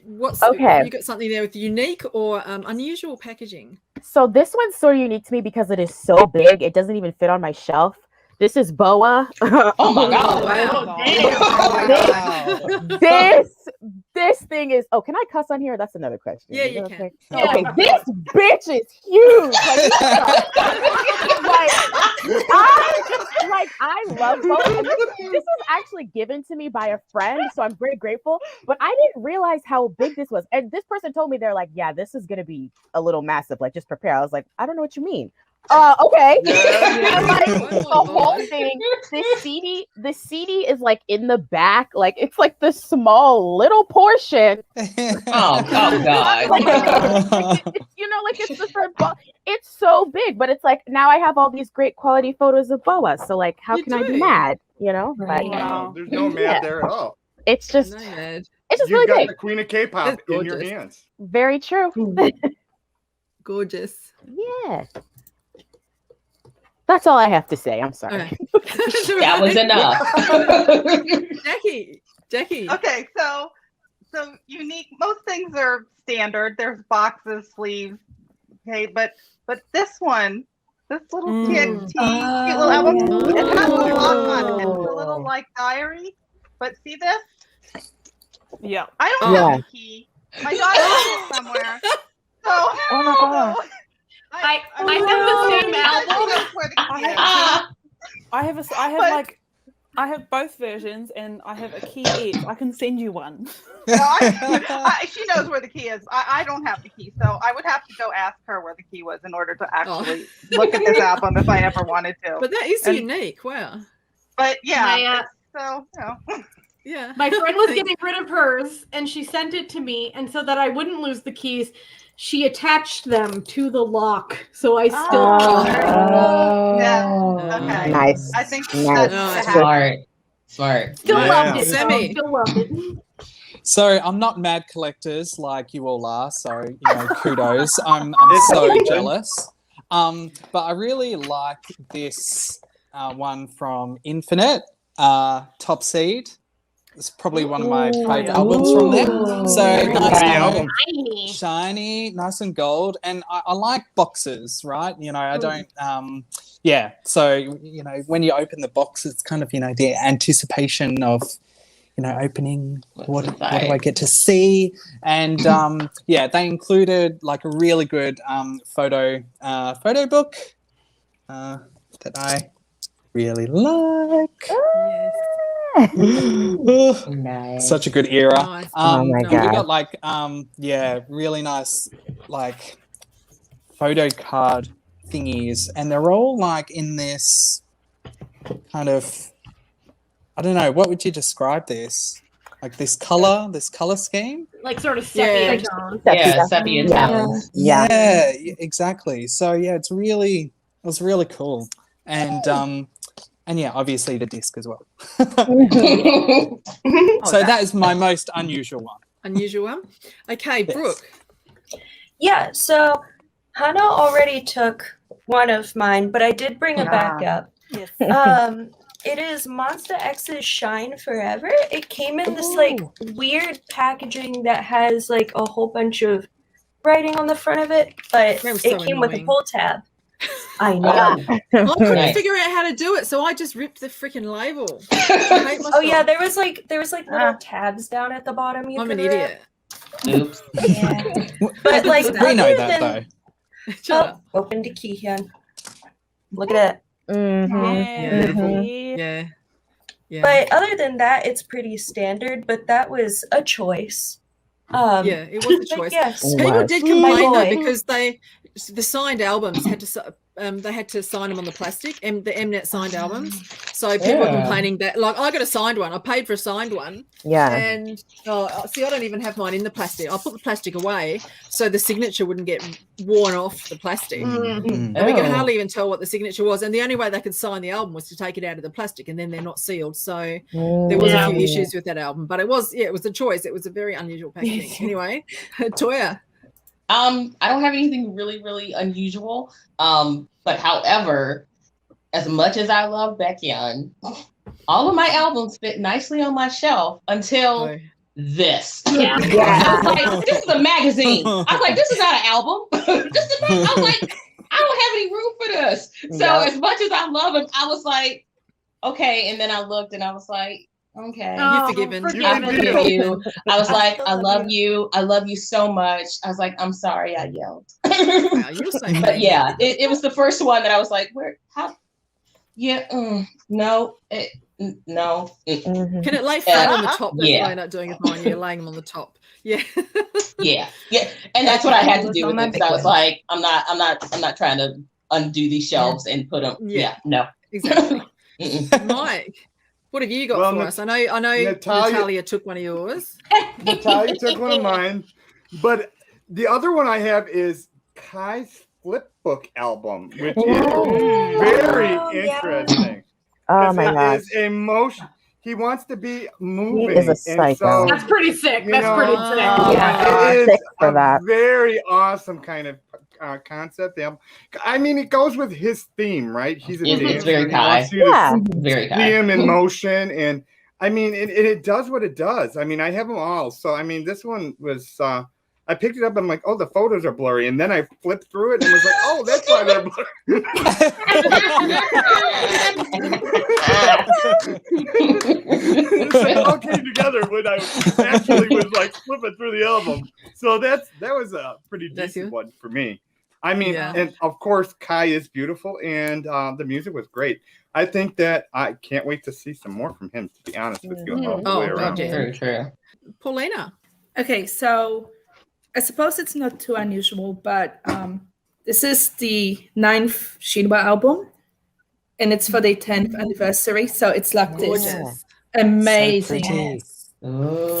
Okay. You got something there with unique or unusual packaging? So this one's sort of unique to me because it is so big. It doesn't even fit on my shelf. This is Boa. Oh my God. Wow. This thing is. Oh, can I cuss on here? That's another question. Yeah, Is you that can. okay? Okay, this bitch is huge. I love Boa. And this was actually given to me by a friend, so I'm very grateful. But I didn't realize how big this was. And this person told me, they're like, "Yeah, this is gonna be a little massive. Like, just prepare." I was like, "I don't know what you mean." Okay. And, like, the whole thing, the CD is like in the back, like it's like the small little portion. Oh God. It's the third it's so big, but it's like now I have all these great quality photos of Boa. So like, how can I be mad? But, Right. There's no mad there at all. it's just No, man. it's just You've really got big. the queen of K-pop That's in your gorgeous. hands. Very true. Gorgeous. Yeah. That's all I have to say. I'm sorry. All right. That was enough. Jackie. Okay, so unique. Most things are standard. There's boxes, sleeves. Okay, but this one, this little TXT cute little album, it has a lock on it. It's a little like diary. But see this? Yeah. I don't have the key. My daughter has it somewhere. So Oh my God. I have the same album. I have both versions, and I have a key each. I can send you one. She knows where the key is. I don't have the key, so I would have to go ask her where the key was in order to actually look at this album if I ever wanted to. But that is unique. Wow. But yeah, My, so Yeah. Yeah. My friend was getting rid of hers, and she sent it to me, and so that I wouldn't lose the keys, she attached them to the lock, so I still. Okay. Nice. I think Nice. that's Smart. Still loved it. Semi. Still loved it. So I'm not mad collectors like you all are. So kudos. I'm so jealous. But I really like this one from Infinite, Top Seed. It's probably one of my favorite albums from them. So nice and shiny, nice and gold, and I like boxes, right? I don't. So when you open the box, it's kind of the anticipation of opening. What do I get to see? And they included like a really good photo book that I really like. Nice. Such a good era. Nice. Oh my and we God. got like really nice like photo card thingies, and they're all like in this kind of, I don't know, what would you describe this? Like this color scheme? Like sort of sepia tone. Sepia tones. Yeah, exactly. So it was really cool. And obviously the disc as well. So that is my most unusual one. Unusual one. Okay, Brooke. Yeah, so Hannah already took one of mine, but I did bring a backup. Yes. It is Monster X's Shine Forever. It came in this like weird packaging that has like a whole bunch of writing on the front of it, but it came with a pull tab. I know. I couldn't figure out how to do it, so I just ripped the freaking label. Oh yeah, there was like little tabs down at the bottom. I'm an idiot. Oops. Yeah. But like we know that though. Open to Kihyun. Look at it. Yeah. But other than that, it's pretty standard. But that was a choice. It was a choice. Yes. People did complain though because the signed albums had to they had to sign them on the plastic, and the Mnet signed albums. So people were complaining that, like, I got a signed one. I paid for a signed one. Yeah. And see, I don't even have mine in the plastic. I put the plastic away so the signature wouldn't get worn off the plastic. And we could hardly even tell what the signature was. And the only way they could sign the album was to take it out of the plastic, and then they're not sealed. So there was a few issues with that album, but it was a choice. It was a very unusual packaging. Anyway, Toya. I don't have anything really, really unusual. But however, as much as I love Baekhyun, all of my albums fit nicely on my shelf until this. I was like, this is a magazine. I was like, this is not an album. I was like, I don't have any room for this. So as much as I love him, I was like, okay. And then I looked and I was like, okay. You're forgiven. I forgive you. I was like, I love you. I love you so much. I was like, I'm sorry I yelled. Wow, you're so but yeah, it was the first one that I was like, where, how? Yeah, no. No. Can it lay flat on the top? That's what I end up doing with mine. You're laying them on the top. Yeah. yeah. And that's what I had to do with it, because I was like, I'm not trying to undo these shelves and put them. No. Exactly. Mike, what have you got for us? I know Natalia took one of yours. Natalia took one of mine, but the other one I have is Kai's Flipbook album, which is very interesting. Oh my God! It's emotion. He wants to be moving. He is a psycho. That's pretty sick. It is a very awesome kind of concept. I mean, it goes with his theme, right? He's a dancer. It's very Kai. Very Kai. See him in motion, and I mean, it does what it does. I mean, I have them all. So I mean, this one was. I picked it up. I'm like, oh, the photos are blurry, and then I flipped through it and was like, oh, that's why they're blurry. So it all came together when I actually was like flipping through the album. So that was a pretty decent one for me. I mean, and of course, Kai is beautiful, and the music was great. I think that I can't wait to see some more from him, to be honest with you. All the way around. Very true. Paulina. Okay, so I suppose it's not too unusual, but this is the 9th Shinhwa album, and it's for the 10th anniversary. So it's like this Amazing. So pretty.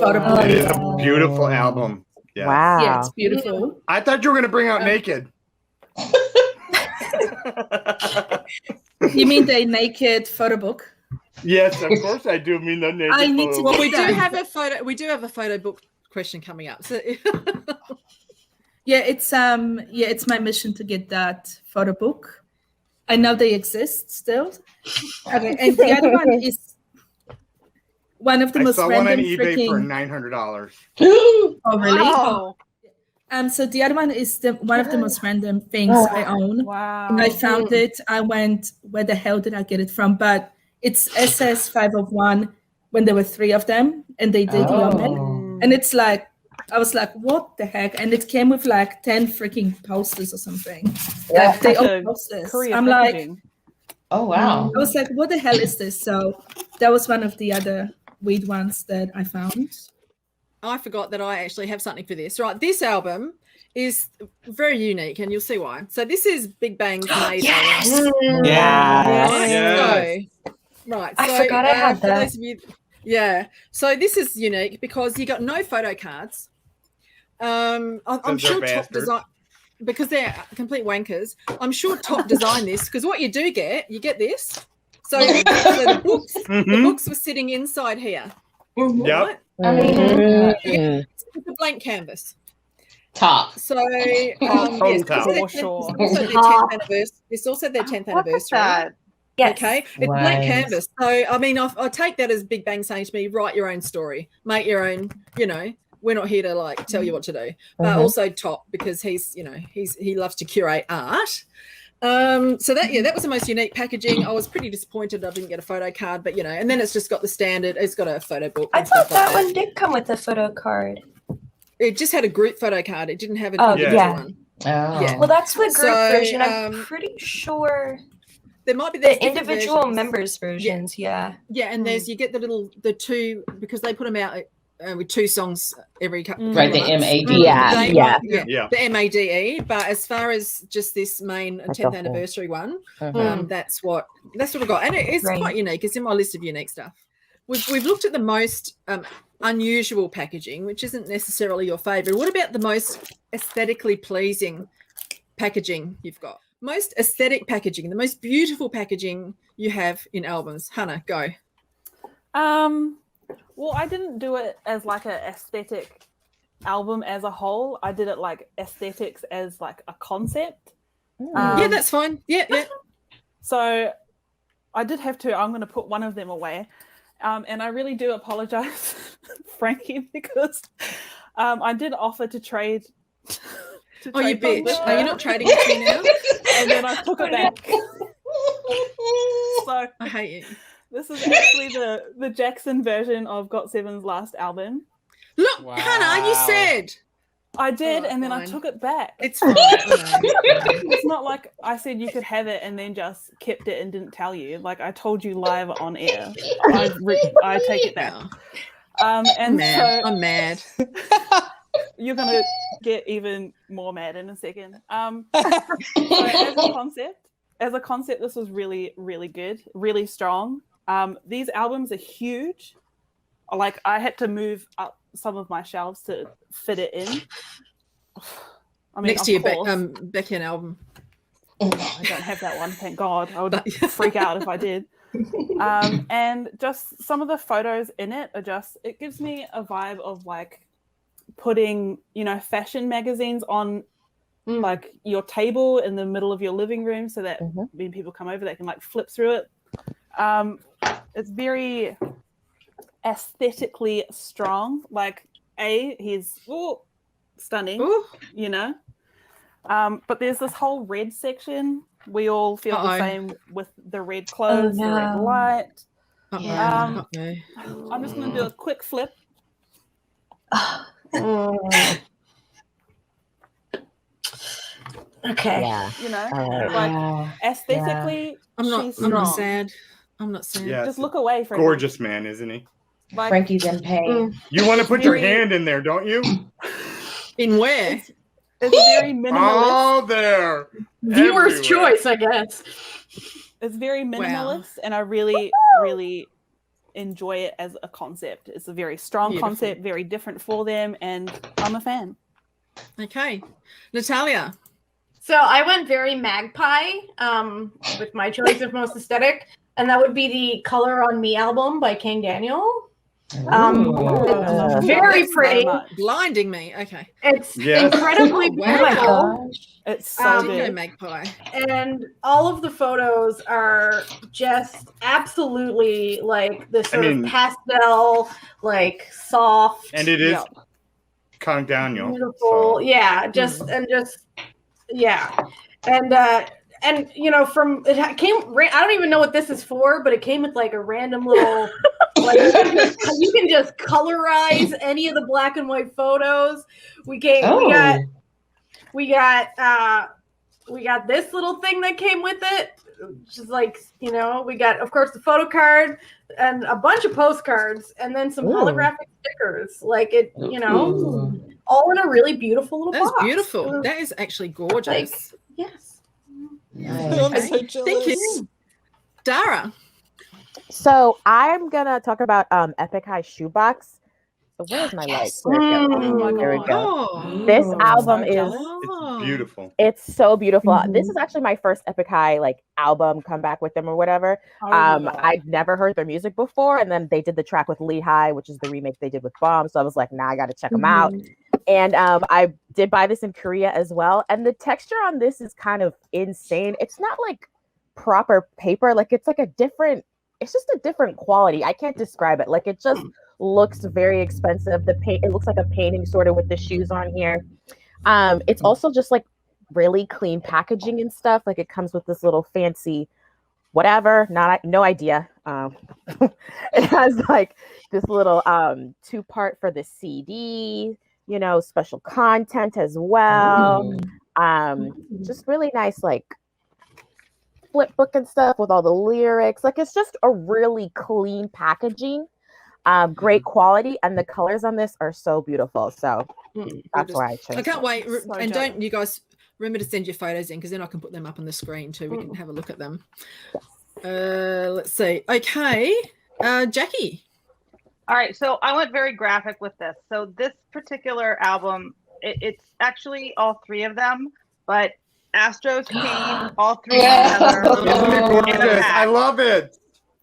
Photo It book. is a beautiful album. Yes. Wow. Yeah, it's beautiful. I thought you were gonna bring out Naked. You mean the naked photo book? Yes, of course I do mean the naked. I need to photo Well, book. we do have a photo. We do have a photo book question coming up. So Yeah, it's my mission to get that photo book. I know they exist still. Okay, and the other one is one of the I most saw one on random eBay for freaking. $900. Oh, really? Wow. So the other one is one of the most random things I own. Wow. I found it. I went, where the hell did I get it from? But it's SS501 when there were 3 of them and they did Yeoman. And it's like, I was like, what the heck? And it came with like 10 freaking posters or something. Like they all posters. Korea I'm packaging. like, Oh, wow. I was like, what the hell is this? So that was one of the other weird ones that I found. I forgot that I actually have something for this. Right, this album is very unique, and you'll see why. So this is Big Bang's Made. Yes. Yes. So, right. I so, forgot I had for that. those of you, so this is unique because you got no photo cards. I'm Those sure are Top bastards. Design, because they're complete wankers. I'm sure Top designed this because what you do get, you get this. So the books were sitting inside here. Yep. Right? It's a blank canvas. Top. So Total yes, top. it's also their 10th Look at anniversary. that. Yes. Okay, it's blank canvas. So I mean, I take that as Big Bang saying to me, write your own story, make your own. We're not here to like tell you what to do, but also Top because he loves to curate art. So that was the most unique packaging. I was pretty disappointed I didn't get a photo card, but and then it's just got the standard. It's got a photo book. I and stuff thought that like one did come with a photo card. It just had a group photo card. It didn't have a Oh, individual yeah. one. Oh. Yeah. Well, that's the group So, version. I'm pretty sure There might be the there's different individual versions. members versions. Yeah. Yeah, and there's you get the 2 because they put them out with 2 songs every couple Right, of the months. MAD. The MADE. But as far as just this main 10th anniversary one, that's what we got, and it is quite unique. It's in my list of unique stuff. We've looked at the most unusual packaging, which isn't necessarily your favorite. What about the most aesthetically pleasing packaging you've got? Most aesthetic packaging, the most beautiful packaging you have in albums. Hannah, go. Well, I didn't do it as like an aesthetic album as a whole. I did it like aesthetics as like a concept. Yeah, that's fine. Yeah. So I did have to. I'm going to put one of them away. And I really do apologize, Frankie, because I did offer to trade. Oh, you bitch. Are you not trading with me now? And then I took it back. So I hate you. This is actually the Jackson version of GOT7's last album. Look, Hannah, you said. I did, and then I took it back. It's fine. It's not like I said you could have it and then just kept it and didn't tell you. Like I told you live on air. I take it back. I'm mad. You're gonna get even more mad in a second. So as a concept, this was really, really good, really strong. These albums are huge. Like I had to move up some of my shelves to fit it in. I mean, next to your Becky album. I don't have that one, thank God. I would freak out if I did. And just some of the photos in it are it gives me a vibe of like putting, fashion magazines on like your table in the middle of your living room so that when people come over, they can like flip through it. It's very aesthetically strong. Like he's stunning. But there's this whole red section. We all feel the same with the red clothes, the red light. I'm just gonna do a quick flip. Okay. Like aesthetically, I'm not sad. I'm not sad. Yes. Just look away from gorgeous man, isn't he? Like, Frankie's in pain. You want to put your hand in there, don't you? In where? It's very minimalist. Oh, there. Viewer's choice, I guess. It's very minimalist, and I really, really enjoy it as a concept. It's a very strong Beautiful. concept, very different for them, and I'm a fan. Okay. Natalia. So I went very magpie with my choice of most aesthetic, and that would be the Color on Me album by King Daniel. It's very pretty. Blinding me. Okay. It's incredibly beautiful. It's so Dingo good. Magpie. And all of the photos are just absolutely like this sort of pastel, like soft. And it is Kong Daniel. Beautiful. So. Yeah. And you know, it came. I don't even know what this is for, but it came with like a random little. Like you can just colorize any of the black and white photos. We got this little thing that came with it. Just like, you know, we got, of course, the photo card and a bunch of postcards, and then some holographic stickers. Like it, you know, all in a really beautiful little box. That's beautiful. That is actually gorgeous. Yes. I'm so jealous. Thank you, Dara. So I'm gonna talk about Epic High Shoebox. So where's my light? There we go. This album is it's beautiful. It's so beautiful. This is actually my first Epic High like album comeback with them or whatever. I'd never heard their music before, and then they did the track with Lehigh, which is the remake they did with Bomb. So I was like, nah, I gotta check them out. And I did buy this in Korea as well. And the texture on this is kind of insane. It's not like proper paper, like it's like it's just a different quality. I can't describe it. Like it just looks very expensive. The paint, it looks like a painting sort of with the shoes on here. It's also just like really clean packaging and stuff. Like it comes with this little fancy whatever, no idea. It has like this little 2-part for the CD, you know, special content as well. Just really nice like flip book and stuff with all the lyrics. Like it's just a really clean packaging. Great quality, and the colors on this are so beautiful. So that's why I chose. I can't wait. So And don't you guys remember to send your photos in, because then I can put them up on the screen too. We can have a look at them. Let's see. Okay, Jackie. All right, so I went very graphic with this. So this particular album, it's actually all three of them, but Astros came all three together. I love it.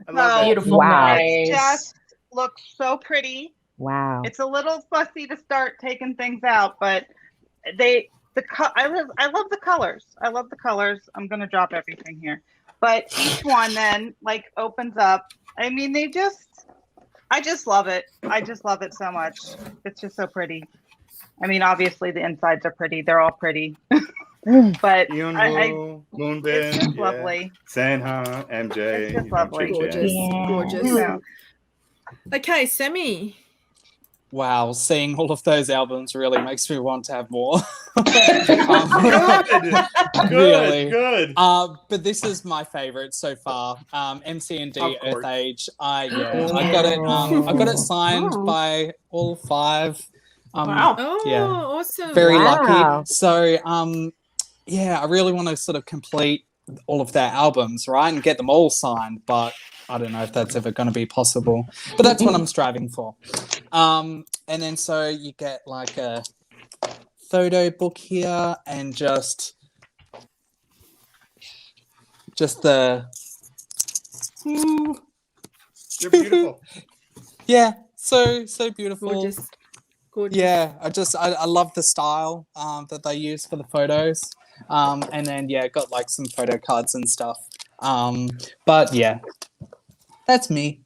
I love it. Beautiful. Wow. It just looks so pretty. Wow. It's a little fussy to start taking things out, but I love the colors. I love the colors. I'm gonna drop everything here, but each one then like opens up. I mean, I just love it. I just love it so much. It's just so pretty. I mean, obviously the insides are pretty. They're all pretty. But Moonbin, it's just lovely. Sanha, MJ. It's just lovely. Gorgeous. Yeah. Okay, Sammy. Wow, seeing all of those albums really makes me want to have more. Good. But this is my favorite so far. MC&D Earth Age. I got it. I got it signed by all 5. Wow. Awesome. Very lucky. So I really want to sort of complete all of their albums, right, and get them all signed, but I don't know if that's ever going to be possible, but that's what I'm striving for. And then so you get like a photo book here, and just the You're beautiful. yeah, so beautiful. Gorgeous. Yeah, I love the style that they use for the photos. And then got like some photo cards and stuff. But yeah, that's me.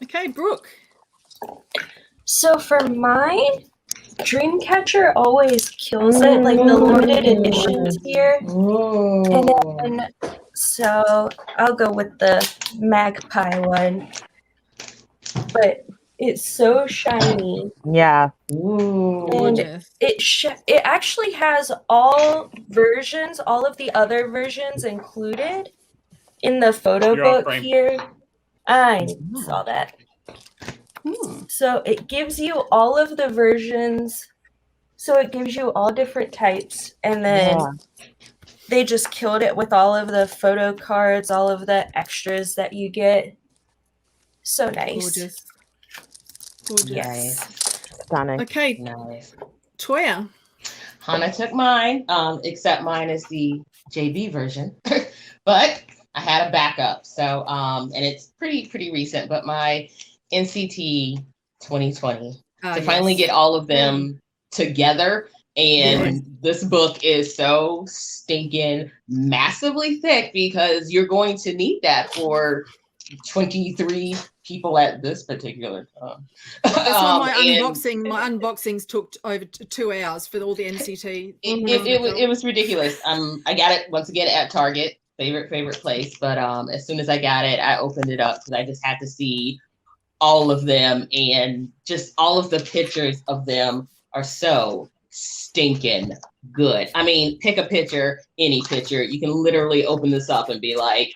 Okay, Brooke. So for mine, Dreamcatcher always kills it, like the limited editions here. And then, so I'll go with the Magpie one. But it's so shiny. Yeah. And it actually has all of the other versions included in the photo book here. I saw that. So it gives you all of the versions. So it gives you all different types. And then they just killed it with all of the photo cards, all of the extras that you get. So nice. Gorgeous. Gorgeous. Nice. Stunning. Okay, Nice. Toya. Hannah took mine, except mine is the JB version, but I had a backup. So, and it's pretty recent, but my NCT 2020 to finally get all of them together. And this book is so stinking massively thick because you're going to need that for 23 people at this particular time. That's why my unboxings took over 2 hours for all the NCT. It was ridiculous. I got it once again at Target, favorite place. But as soon as I got it, I opened it up because I just had to see all of them, and just all of the pictures of them are so stinking good. I mean, pick a picture, any picture. You can literally open this up and be like,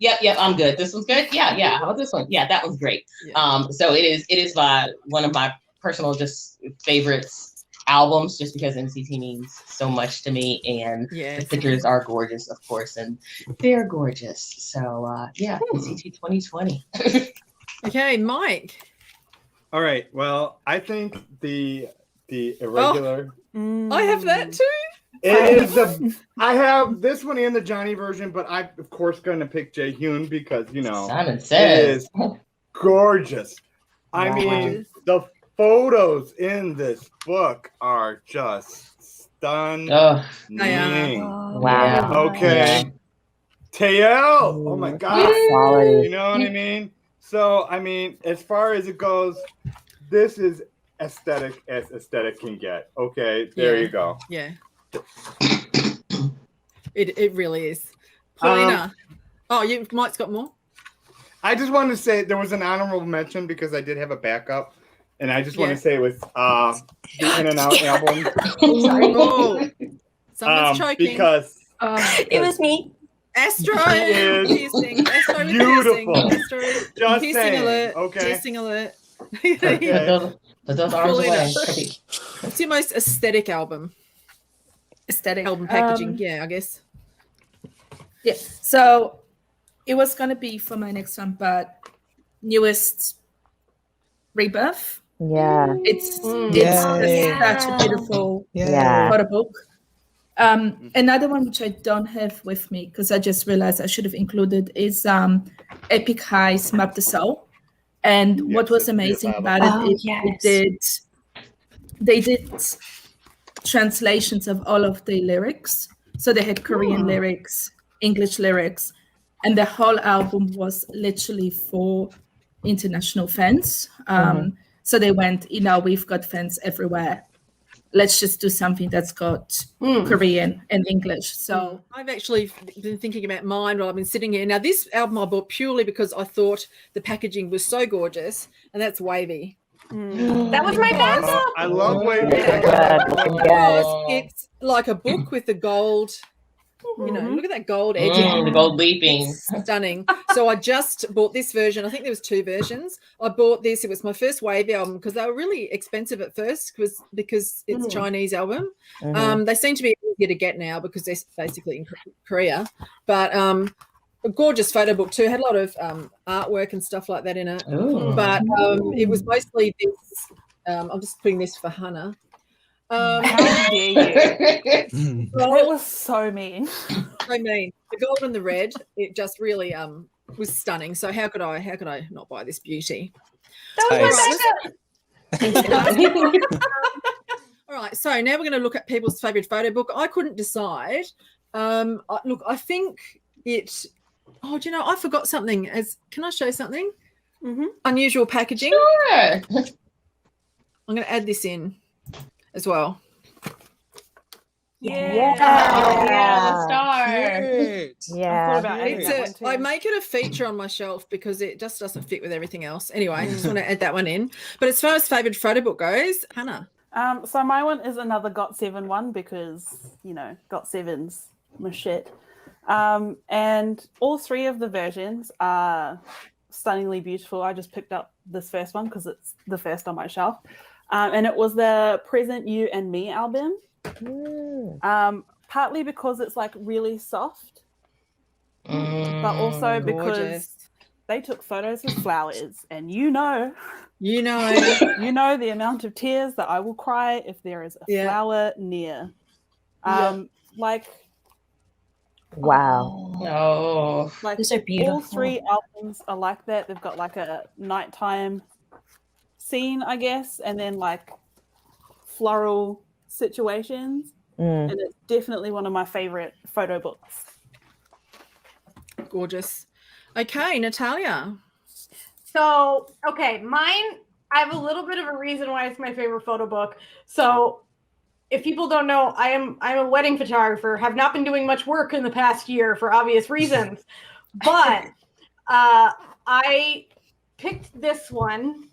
yep, I'm good. This one's good. Yeah. How about this one? Yeah, that one's great. Yeah. So it is one of my personal just favorites albums, just because NCT means so much to me, and the pictures are gorgeous, of course, and they're gorgeous. So NCT 2020. Okay, Mike. All right. Well, I think the irregular. I have that too. It is I have this one and the Johnny version, but I'm of course going to pick Jaehyun because Simon says it is gorgeous. I mean, the photos in this book are just stunning. Wow. Okay. Taeyel. Oh my God. Quality. You know what I mean? So, I mean, as far as it goes, this is aesthetic as aesthetic can get. Okay, there you go. Yeah. It really is. Paulina. Mike's got more? I just wanted to say there was an honorable mention because I did have a backup, and I just want to say it was the In and Out album. Someone's choking. Because it was me. Astro is beautiful. Astro, just kissing saying. alert. Okay. Kissing alert. Put those arms away. What's your most aesthetic album? Aesthetic album packaging, I guess. Yeah. So it was gonna be for my next one, but newest Rebirth. Yeah. It's such a beautiful photo book. Another one which I don't have with me because I just realized I should have included is Epic High's Map the Soul. And what was amazing about it, they did translations of all of the lyrics. So they had Korean lyrics, English lyrics, and the whole album was literally for international fans. So they went, we've got fans everywhere. Let's just do something that's got Korean and English. So I've actually been thinking about mine while I've been sitting here. Now, this album I bought purely because I thought the packaging was so gorgeous, and that's Wavy. That was my backup. I love Wavy. It's like a book with the gold. Look at that gold edging. The gold leaping. It's stunning. So I just bought this version. I think there was 2 versions. I bought this. It was my first Wavy album because they were really expensive at first because it's a Chinese album. They seem to be easier to get now because they're basically in Korea. But a gorgeous photo book too. Had a lot of artwork and stuff like that in it. But it was mostly this. I'm just putting this for Hannah. How dare you? That was so mean. So mean. The gold and the red, it just really was stunning. So how could I not buy this beauty? That was my backup. All right. So now we're going to look at people's favorite photo book. I couldn't decide. I think it. Oh, do you know? I forgot something. Can I show something? Unusual packaging. Sure. I'm going to add this in as well. The star. I make it a feature on my shelf because it just doesn't fit with everything else. Anyway, I just want to add that one in. But as far as favorite photo book goes, Hannah. So my one is another GOT7 one because GOT7's my shit. And all 3 of the versions are stunningly beautiful. I just picked up this first one because it's the first on my shelf. And it was the Present You and Me album. Partly because it's like really soft, but also because they took photos with flowers, and you know the amount of tears that I will cry if there is a flower near. Like, wow. No. Like, these are beautiful. All 3 albums are like that. They've got like a nighttime scene, I guess, and then like floral situations. And it's definitely one of my favorite photo books. Gorgeous. Okay, Natalia. So, okay, mine, I have a little bit of a reason why it's my favorite photo book. So, if people don't know, I'm a wedding photographer, have not been doing much work in the past year for obvious reasons. But I picked this one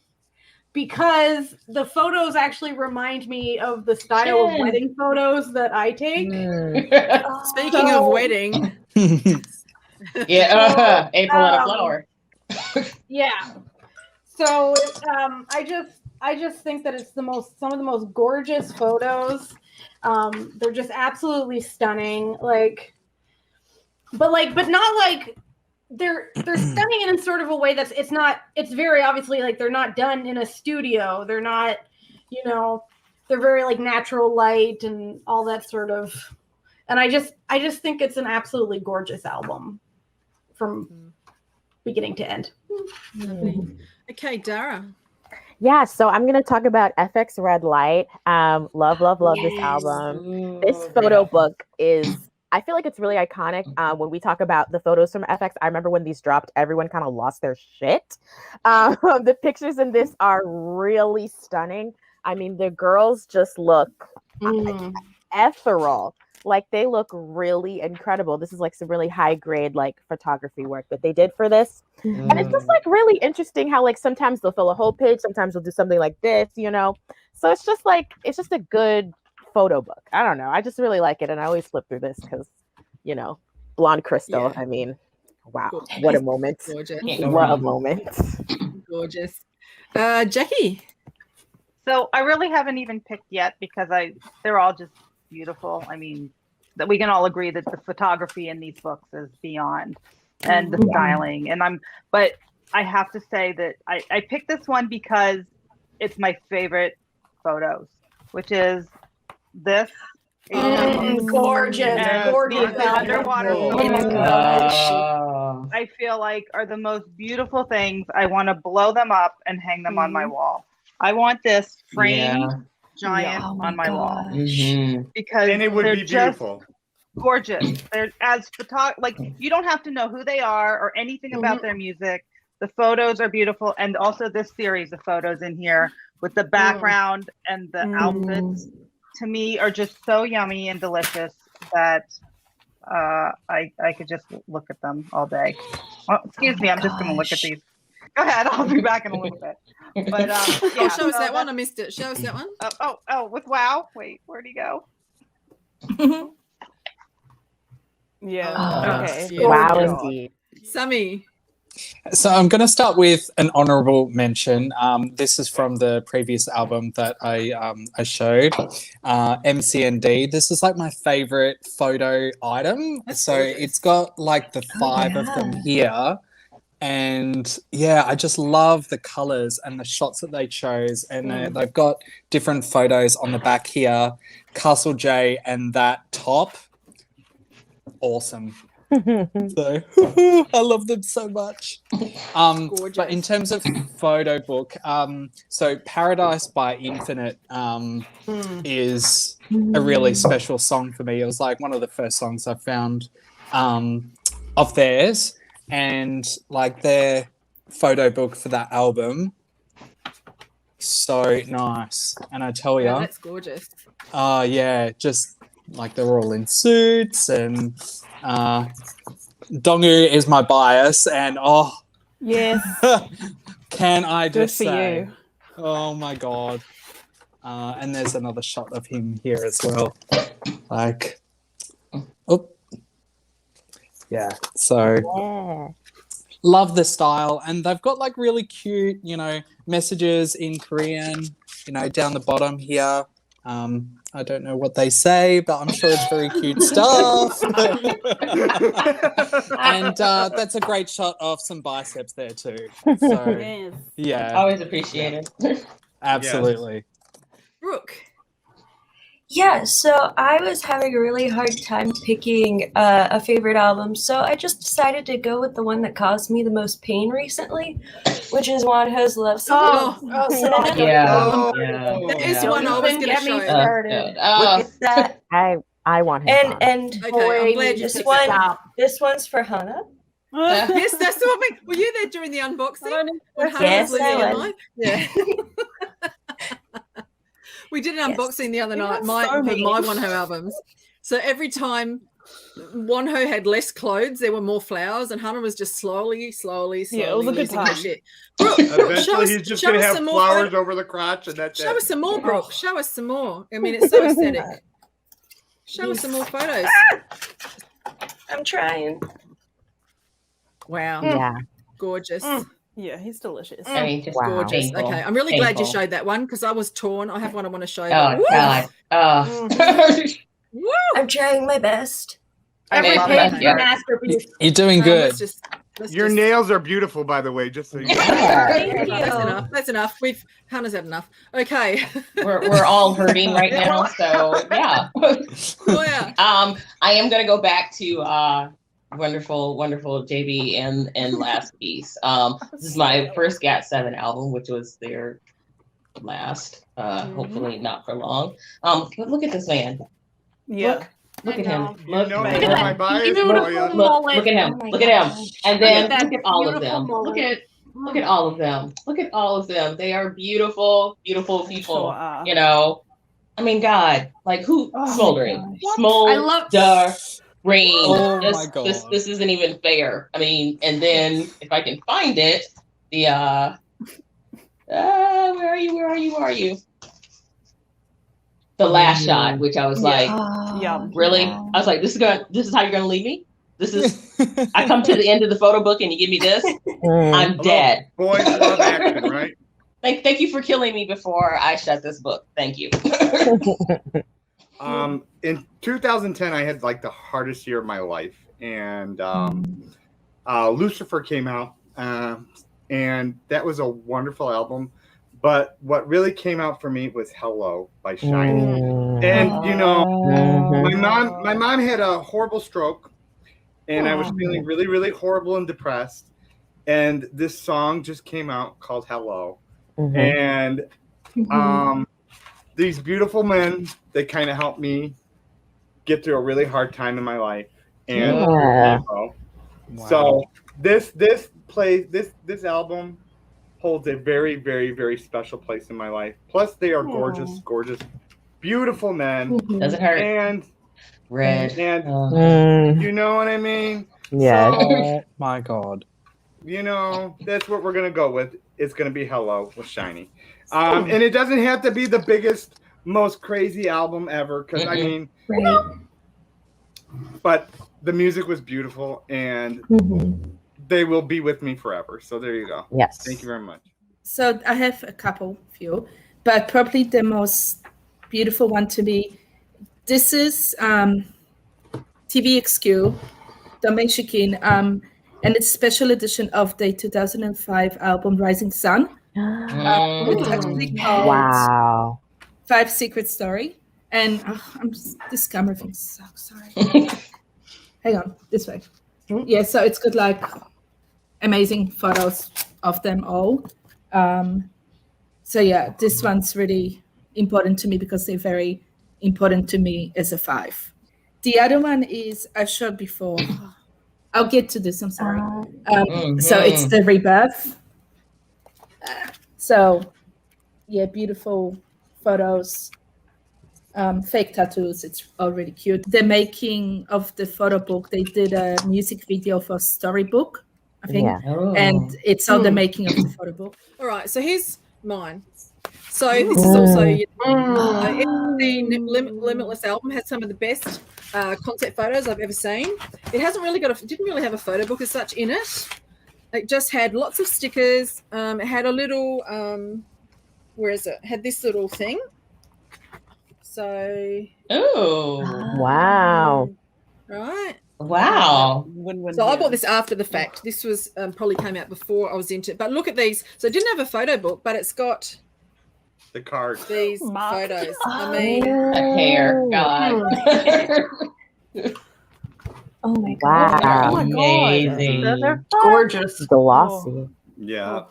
because the photos actually remind me of the style of wedding photos that I take. Speaking of wedding. Yeah, April and a flower. Yeah. So I just think that it's some of the most gorgeous photos. They're just absolutely stunning. But not like they're stunning in sort of a way that's it's very obviously like they're not done in a studio. They're not, they're very like natural light and all that sort of. And I just think it's an absolutely gorgeous album from beginning to end. Okay, Dara. Yeah, so I'm going to talk about FX Red Light. Love this album. This photo book is, I feel like it's really iconic. When we talk about the photos from FX, I remember when these dropped, everyone kind of lost their shit. The pictures in this are really stunning. I mean, the girls just look ethereal. Like, they look really incredible. This is like some really high grade like photography work that they did for this. And it's just like really interesting how like sometimes they'll fill a whole page, sometimes they'll do something like this, So it's just a good photo book. I don't know. I just really like it, and I always flip through this because, Blonde Crystal. Yeah. I mean, wow, what a moment! Gorgeous. What a moment! Gorgeous. Jackie. So I really haven't even picked yet because they're all just beautiful. I mean, that we can all agree that the photography in these books is beyond, and the styling. But I have to say that I picked this one because it's my favorite photos, which is this. Gorgeous. The underwater photos, I feel like are the most beautiful things. I want to blow them up and hang them on my wall. I want this framed giant on my wall because and it would be beautiful, gorgeous. They're you don't have to know who they are or anything about their music. The photos are beautiful, and also this series of photos in here with the background and the outfits to me are just so yummy and delicious that I could just look at them all day. Well, excuse me, I'm just going to look at these. Go ahead, I'll be back in a little bit. But show us that one. I missed it. Show us that one. With WoW. Wait, where'd he go? Okay. Wow, indeed. Sammy. So I'm going to start with an honorable mention. This is from the previous album that I showed, MCND. This is like my favorite photo item. It's got like the 5 of them here. And I just love the colors and the shots that they chose. And they've got different photos on the back here. Castle J and that top. Awesome. So I love them so much. But in terms of photo book, so Paradise by Infinite is a really special song for me. It was like one of the first songs I found of theirs. And like their photo book for that album, so nice. And I tell you, that's gorgeous. Just like they're all in suits, and Dongu is my bias, and yes, can I just Good for say, you. oh my god! And there's another shot of him here as well, like, so love the style, and they've got like really cute, messages in Korean, down the bottom here. I don't know what they say, but I'm sure it's very cute stuff. And that's a great shot of some biceps there too. So yeah, always appreciate it. Absolutely. Brooke. Yeah, so I was having a really hard time picking a favorite album, so I just decided to go with the one that caused me the most pain recently, which is Wonho's Love Song. Oh, That is one I was going to show. That. I want him. And okay, I'm glad you picked it up. This one's for Hannah. Yes, that's the one. Were you there during the unboxing? When Hannah Yes, was losing I her was. mind? Yeah. We did an unboxing the other night, my Wonho albums. So every time Wonho had less clothes, there were more flowers, and Hannah was just slowly Yeah, it was a good losing her time. shit. Eventually, he's just going to have flowers over the crotch, and that's Show it. us some more, Brooke. Show us some more. I mean, it's so aesthetic. Show us some more photos. I'm trying. Wow. Yeah. Gorgeous. Yeah, he's delicious. I mean, just gorgeous. painful. Okay, I'm really glad you Painful. showed that one because I was torn. I have one I want to show. Oh, God. Woo! I'm trying my best. Every page is a masterpiece. You're doing good. Your nails are beautiful, by the way, just so you know. That's enough. That's enough. Hannah's had enough. Okay. We're all hurting right now, so yeah. Oh, yeah. I am gonna go back to wonderful JB and Last Piece. This is my first GAT7 album, which was their last. Hopefully not for long. But look at this man. Yeah. Look at him. Look know at you're him. my bias, Look, look at him. Oh my Look at him. gosh. And then Look at look that at all of beautiful them. mullet. Look at all of them. Look at all of them. They are beautiful, beautiful people. Sure are. You know, I mean, God, like who? Smoldering. Rain. Oh my God. This isn't even fair. I mean, and then if I can find it, the where are you? The last shot, which I was like, really? I was like, this is how you're gonna leave me? This is I come to the end of the photo book and you give me this? I'm dead. Boys love action, right? Thank you for killing me before I shut this book. Thank you. In 2010, I had like the hardest year of my life, and Lucifer came out, and that was a wonderful album. But what really came out for me was "Hello" by Shiny, and you know, my mom had a horrible stroke, and I was feeling really, really horrible and depressed, and this song just came out called "Hello," and these beautiful men, they kind of helped me get through a really hard time in my life. And so this album holds a very, very, very special place in my life. Plus they are gorgeous, beautiful men. Doesn't hurt. And red. And you know what I mean? Yeah. So, Oh my God. you know, that's what we're gonna go with. It's gonna be "Hello" with Shiny. And it doesn't have to be the biggest, most crazy album ever, because I mean, but the music was beautiful, and they will be with me forever. So there you go. Yes. Thank you very much. So I have a couple few, but probably the most beautiful one to me. This is TVXQ, Domain Shikin, and it's a special edition of the 2005 album Rising Sun. It's actually called Five Secret Story. And this camera thing sucks. Sorry. Hang on, this way. Yeah, so it's got like amazing photos of them all. So yeah, this one's really important to me because they're very important to me as a 5. The other one is I've showed before. I'll get to this. I'm sorry. So it's the Rebirth. So yeah, beautiful photos. Fake tattoos, it's already cute. The making of the photo book, they did a music video for Storybook, I think, and it's all the making of the photo book. All right, so here's mine. So this is also the Limitless album has some of the best concept photos I've ever seen. It hasn't really didn't really have a photo book as such in it. It just had lots of stickers. It had a little, where is it? Had this little thing. So. Oh. Wow. Right. Wow. So I bought this after the fact. This was probably came out before I was into it. But look at these. So it didn't have a photo book, but it's got the cards. These photos. I mean, a hair. God. Oh my god. Wow. Oh my Amazing. They're gorgeous. Glossy. Yeah.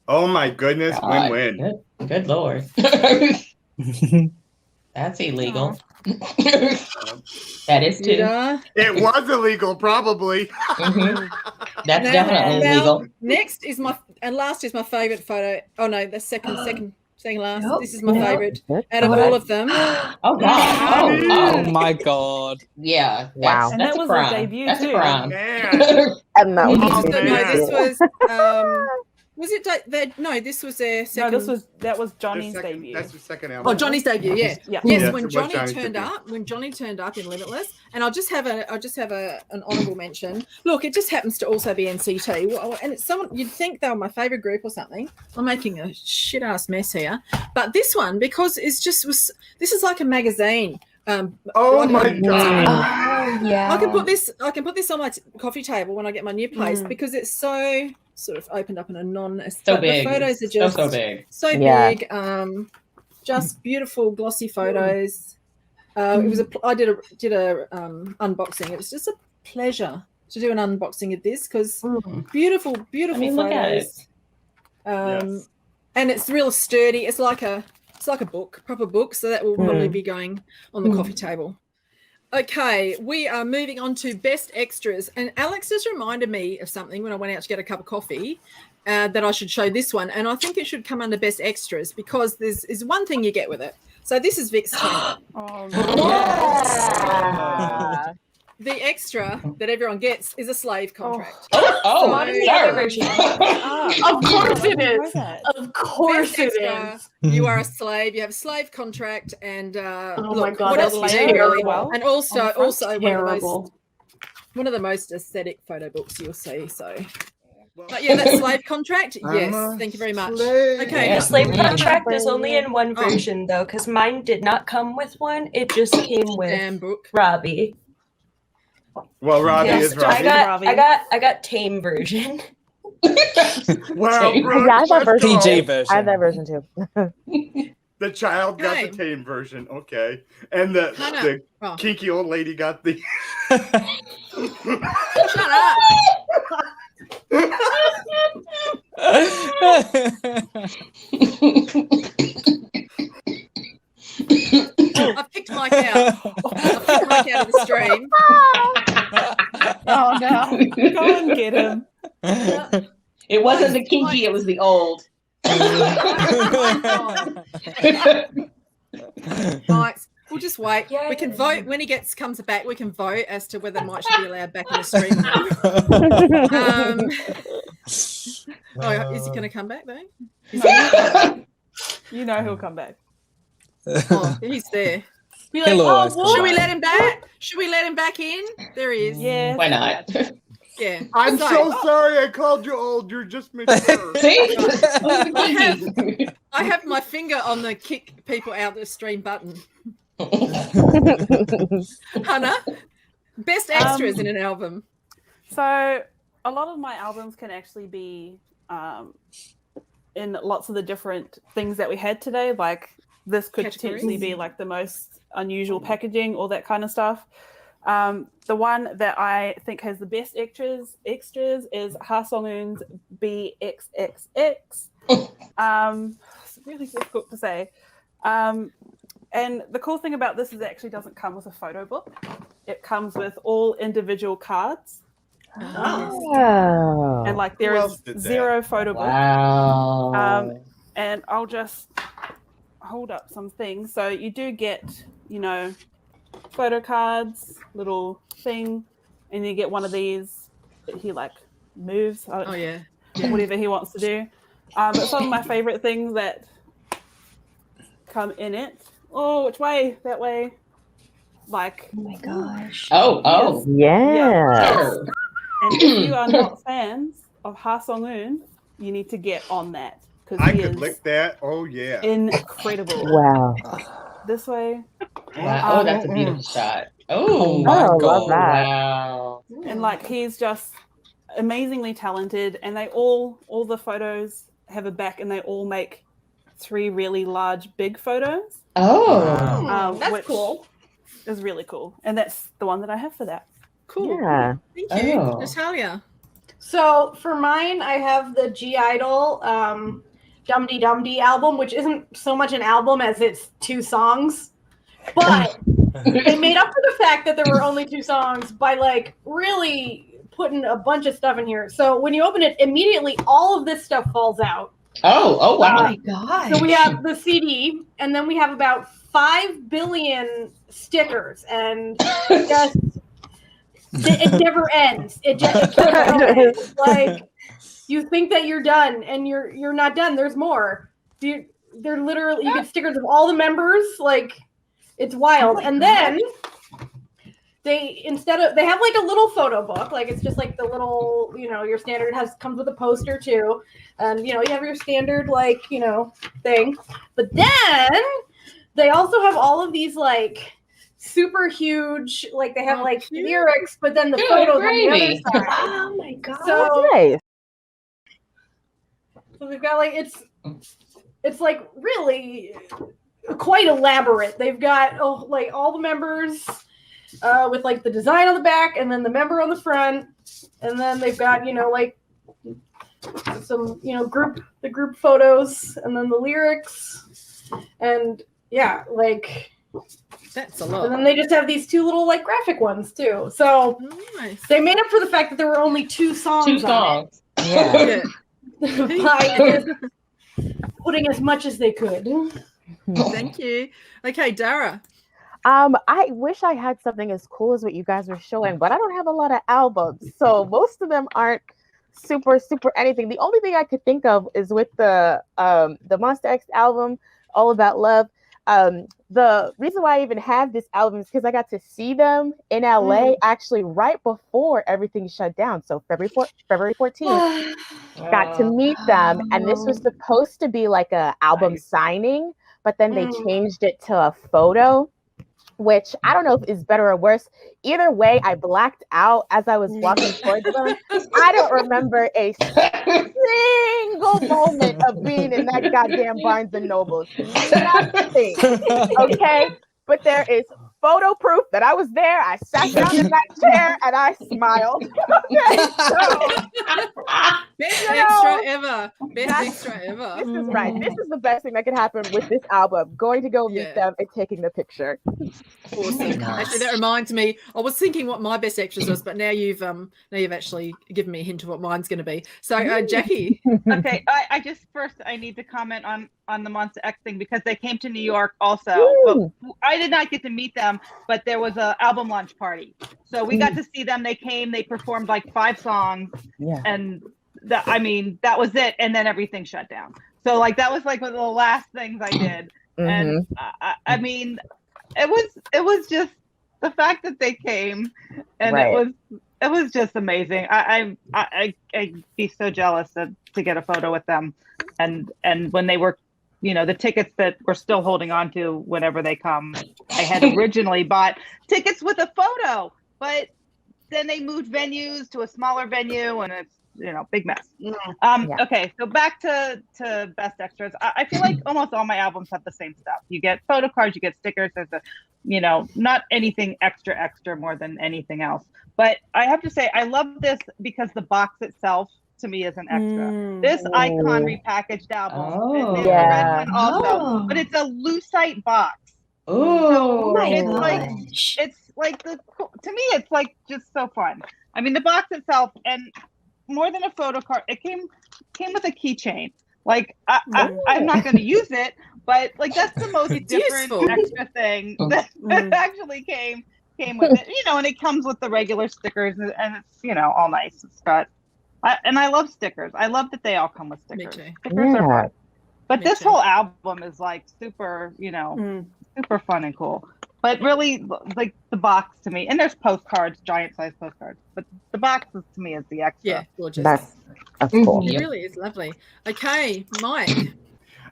Oh my goodness. God. Win-win. Good Lord. That's illegal. That is too. It was illegal, probably. That's definitely illegal. Next is last is my favorite photo. Oh no, the second last. This is my favorite out of all of them. Oh God! Oh my God! Yeah. Wow. And that was a debut That's too. a crime. And that was No, this was. Was it? This was their second. No, that was Johnny's debut. That's the second album. Oh, Johnny's debut. Yeah. Yeah. Yes, Yeah, when it was Johnny Johnny's turned debut. up. When Johnny turned up in Limitless, and I'll just have an honourable mention. Look, it just happens to also be NCT, and it's someone you'd think they were my favourite group or something. I'm making a shit ass mess here, but this one because this is like a magazine. Oh my God! Oh, yeah. I can put this on my coffee table when I get my new place because it's so sort of opened up in a So big. The photos are just so big. So big. Just beautiful glossy photos. I did a unboxing. It was just a pleasure to do an unboxing of this because beautiful look at it. photos. And it's real sturdy. It's like a book, proper book. So that will probably be going on the coffee table. Okay, we are moving on to best extras. And Alex just reminded me of something when I went out to get a cup of coffee that I should show this one. And I think it should come under best extras because there's one thing you get with it. So this is Vic's team. The extra that everyone gets is a slave contract. Of course it is. Of course it is. You are a slave. You have a slave contract, and my God, what else that's you do, really? terrible. And also Terrible. one of the most aesthetic photo books you'll see. So, but yeah, that slave contract. Yes, thank you very much. Okay, The slave contract is only in one version though, because mine did not come with one. It just came with Robbie. Well, Robbie is Robbie. I got tame version. Wow, I have that version. PG version. I have that version too. The child got the tame version, okay, and the kinky old lady got the. Shut up. I've picked Mike out. I've picked Mike out of the stream. Oh no! Go and get him. It wasn't the kinky; it was the old. Mike, we'll just wait. We can vote when he comes back. We can vote as to whether Mike should be allowed back in the stream. Is he going to come back though? You know he'll come back. Oh, he's there. Be like, should we let him back? Should we let him back in? There he is. Yeah. Why not? Yeah. I'm so sorry I called you old. You're just mature. I have my finger on the kick people out the stream button. Hannah, best extras in an album. So a lot of my albums can actually be in lots of the different things that we had today. Like this could potentially be like the most unusual packaging, all that kind of stuff. The one that I think has the best extras is Ha Sung-eun's BXXX. It's really difficult to say. And the cool thing about this is it actually doesn't come with a photo book. It comes with all individual cards. Oh. And like there is zero photo book. Wow. And I'll just hold up some things. So you do get, photo cards, little thing, and you get one of these that he like moves. Whatever he wants to do. But some of my favorite things that come in it. Oh, which way? That way. Like. Oh my gosh. Oh. Yeah. And if you are not fans of Ha Sung-eun, you need to get on that. I could lick that. Oh yeah. Incredible. Wow. this way. Wow. Oh, that's a beautiful shot. Oh my love God. that. Wow. And like he's just amazingly talented, and they all the photos have a back, and they all make 3 really large big photos. Oh, that's cool. Is really cool, and that's the one that I have for that. Cool. Yeah. Thank you, Oh. Natalia. So for mine, I have the G Idol Dum Dee Dum Dee album, which isn't so much an album as it's 2 songs. But they made up for the fact that there were only 2 songs by like really putting a bunch of stuff in here. So when you open it, immediately all of this stuff falls out. Oh wow. Oh my god. So we have the CD, and then we have about 5 billion stickers, and just it never ends. It just keeps going. Like you think that you're done, and you're not done. There's more. They're literally, you get stickers of all the members. Like it's wild. And then they have like a little photo book. Like it's just like the little, your standard comes with a poster too, and you have your standard like thing. But then they also have all of these like super huge, like they have like lyrics, but then the photos on the other side. Oh my god. So, Nice. so they've got like it's like really quite elaborate. They've got like all the members with like the design on the back, and then the member on the front, and then they've got like some group photos, and then the lyrics, and yeah, like that's a lot. And then they just have these 2 little like graphic ones too. So nice. They made up for the fact that there were only 2 songs. 2 songs. Yeah. By putting as much as they could. Thank you. Okay, Dara. I wish I had something as cool as what you guys were showing, but I don't have a lot of albums, so most of them aren't super anything. The only thing I could think of is with the Monster X album, All About Love. The reason why I even have this album is because I got to see them in LA actually right before everything shut down. So February 14th, got to meet them, and this was supposed to be like a album signing, but then they changed it to a photo, which I don't know if is better or worse. Either way, I blacked out as I was walking towards them. I don't remember a single moment of being in that goddamn Barnes and Nobles. Nothing. Okay? But there is photo proof that I was there. I sat down in that chair and I smiled. Okay, Best extra ever. Best extra ever. This is right. This is the best thing that could happen with this album. Going to go meet them and taking the picture. Awesome. Actually, that reminds me. I was thinking what my best extras was, but now you've actually given me a hint of what mine's going to be. So, Jackie. Okay, I need to comment on the Monster X thing because they came to New York also. But I did not get to meet them, but there was an album launch party, so we got to see them. They came, they performed like 5 songs, and that was it. And then everything shut down. So like that was like one of the last things I did, and I mean, it was just the fact that they came, and it was just amazing. I'd be so jealous to get a photo with them, and when they were, the tickets that we're still holding on to whenever they come. I had originally bought tickets with a photo, but then they moved venues to a smaller venue, and it's big mess. Okay, so back to best extras. I feel like almost all my albums have the same stuff. You get photo cards, you get stickers. There's not anything extra more than anything else. But I have to say, I love this because the box itself to me is an extra. This Icon repackaged album. There's a red one also, but it's a lucite box. Oh, it's like to me, it's like just so fun. I mean, the box itself, and more than a photo card, it came with a keychain. Like I'm not going to use it, but like that's the most different extra thing that actually came with it. And it comes with the regular stickers, and it's all nice. It's got, and I love stickers. I love that they all come with stickers. Me too. Stickers are fun. But this whole album is like super, super fun and cool. But really, like the box to me, and there's postcards, giant size postcards. But the box to me is the extra. Yeah, gorgeous. That's cool. It really is lovely. Okay, Mike.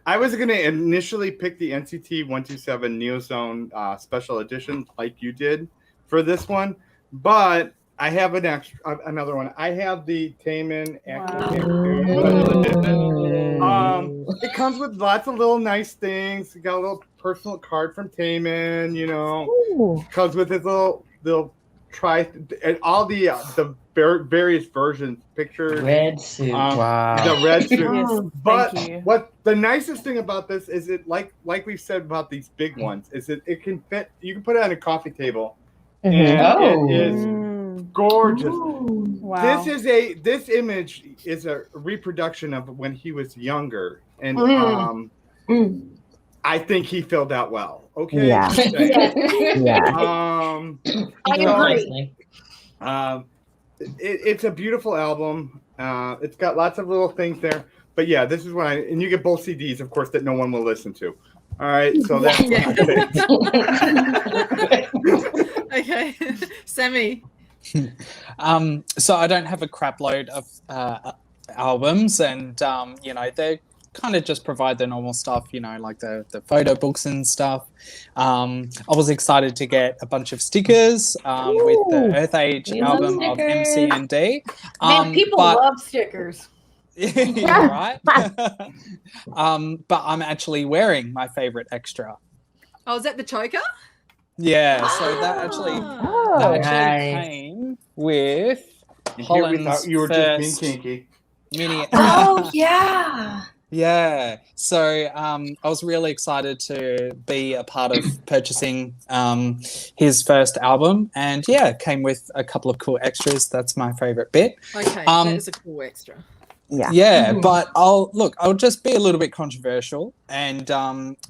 I was going to initially pick the NCT 127 Neozone special edition like you did for this one, but I have another one. I have the Taemin Actual special edition. It comes with lots of little nice things. You got a little personal card from Taemin, you know. Ooh. Comes with his little and all the various versions, pictures. Red suit. Wow. The red suit. Yes, But thank you. what the nicest thing about this is it like we've said about these big ones is it can fit. You can put it on a coffee table, and it is gorgeous. Wow. This image is a reproduction of when he was younger, and I think he filled out well. Okay. Yeah. I agree. It's a beautiful album. It's got lots of little things there. But yeah, this is when and you get both CDs, of course, that no one will listen to. All right, so that's Okay, Sammy. So I don't have a crap load of albums, and you know, they kind of just provide the normal stuff, you know, like the photo books and stuff. I was excited to get a bunch of stickers with the Earth Age album of MC and D. Man, people love stickers. Yeah, right. But I'm actually wearing my favorite extra. Oh, is that the choker? Yeah, so that actually came with Holland's you were just being first kinky. mini. Oh yeah. Yeah, so I was really excited to be a part of purchasing his first album, and yeah, it came with a couple of cool extras. That's my favorite bit. Okay, that is a cool extra. Yeah. But I'll just be a little bit controversial and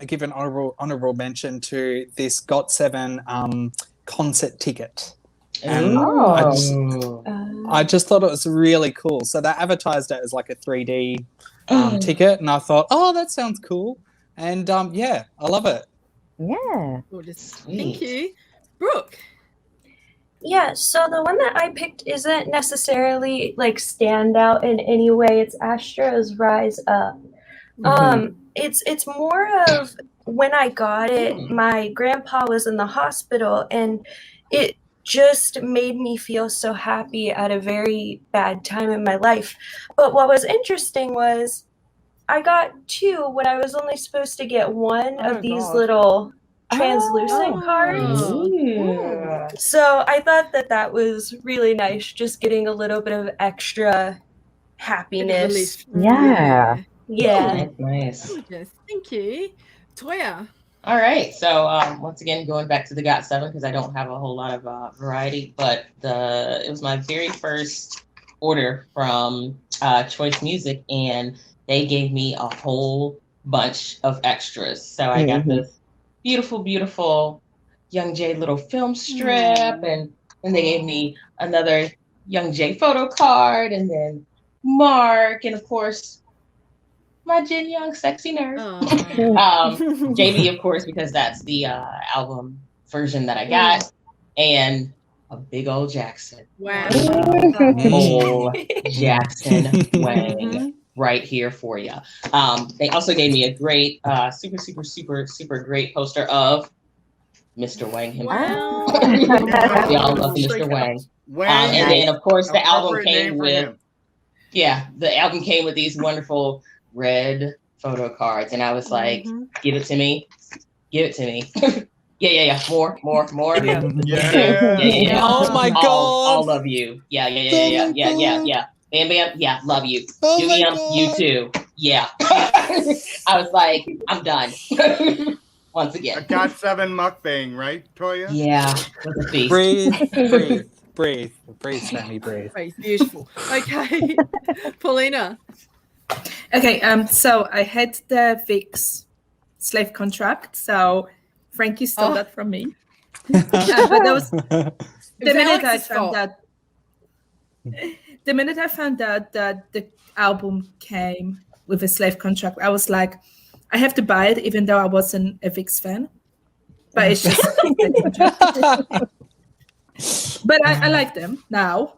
give an honorable mention to this GOT7 concert ticket. And I just thought it was really cool. So they advertised it as like a 3D ticket, and I thought, oh, that sounds cool. And yeah, I love it. Yeah. Thank you. Brooke. Yeah, so the one that I picked isn't necessarily like stand out in any way. It's Astro's Rise Up. It's more of when I got it, my grandpa was in the hospital, and it just made me feel so happy at a very bad time in my life. But what was interesting was I got two when I was only supposed to get one of these little translucent cards. So I thought that was really nice, just getting a little bit of extra happiness. Yeah. Yeah. Nice. Gorgeous. Thank you. Toya. All right. So once again, going back to the GOT7 because I don't have a whole lot of variety, but it was my very first order from Choice Music, and they gave me a whole bunch of extras. So I got this beautiful, beautiful Young J little film strip, and they gave me another Young J photo card, and then Mark, and of course my Jin Young sexy nerd. JB, of course, because that's the album version that I got, and a big old Jackson. Wow. Whole Jackson Wang right here for you. They also gave me a great, super great poster of Mr. Wang himself. Wow. We all love Mr. Wang. And then, of course, the album came with, the album came with these wonderful red photo cards, and I was like, give it to me. Give it to me. Yeah. More. Yeah. Oh my God. All of you. Yeah. Bam Bam, yeah, love you. You too. Yeah. I was like, I'm done. Once again. A GOT7 mukbang, right, Toya? Yeah. Breathe, Sammy, breathe. Beautiful. Okay. Paulina. Okay, so I had the VIX slave contract, so Frankie stole that from me. But that was the minute I found out that the album came with a slave contract, I was like, I have to buy it, even though I wasn't a VIX fan. But it's just but I like them now.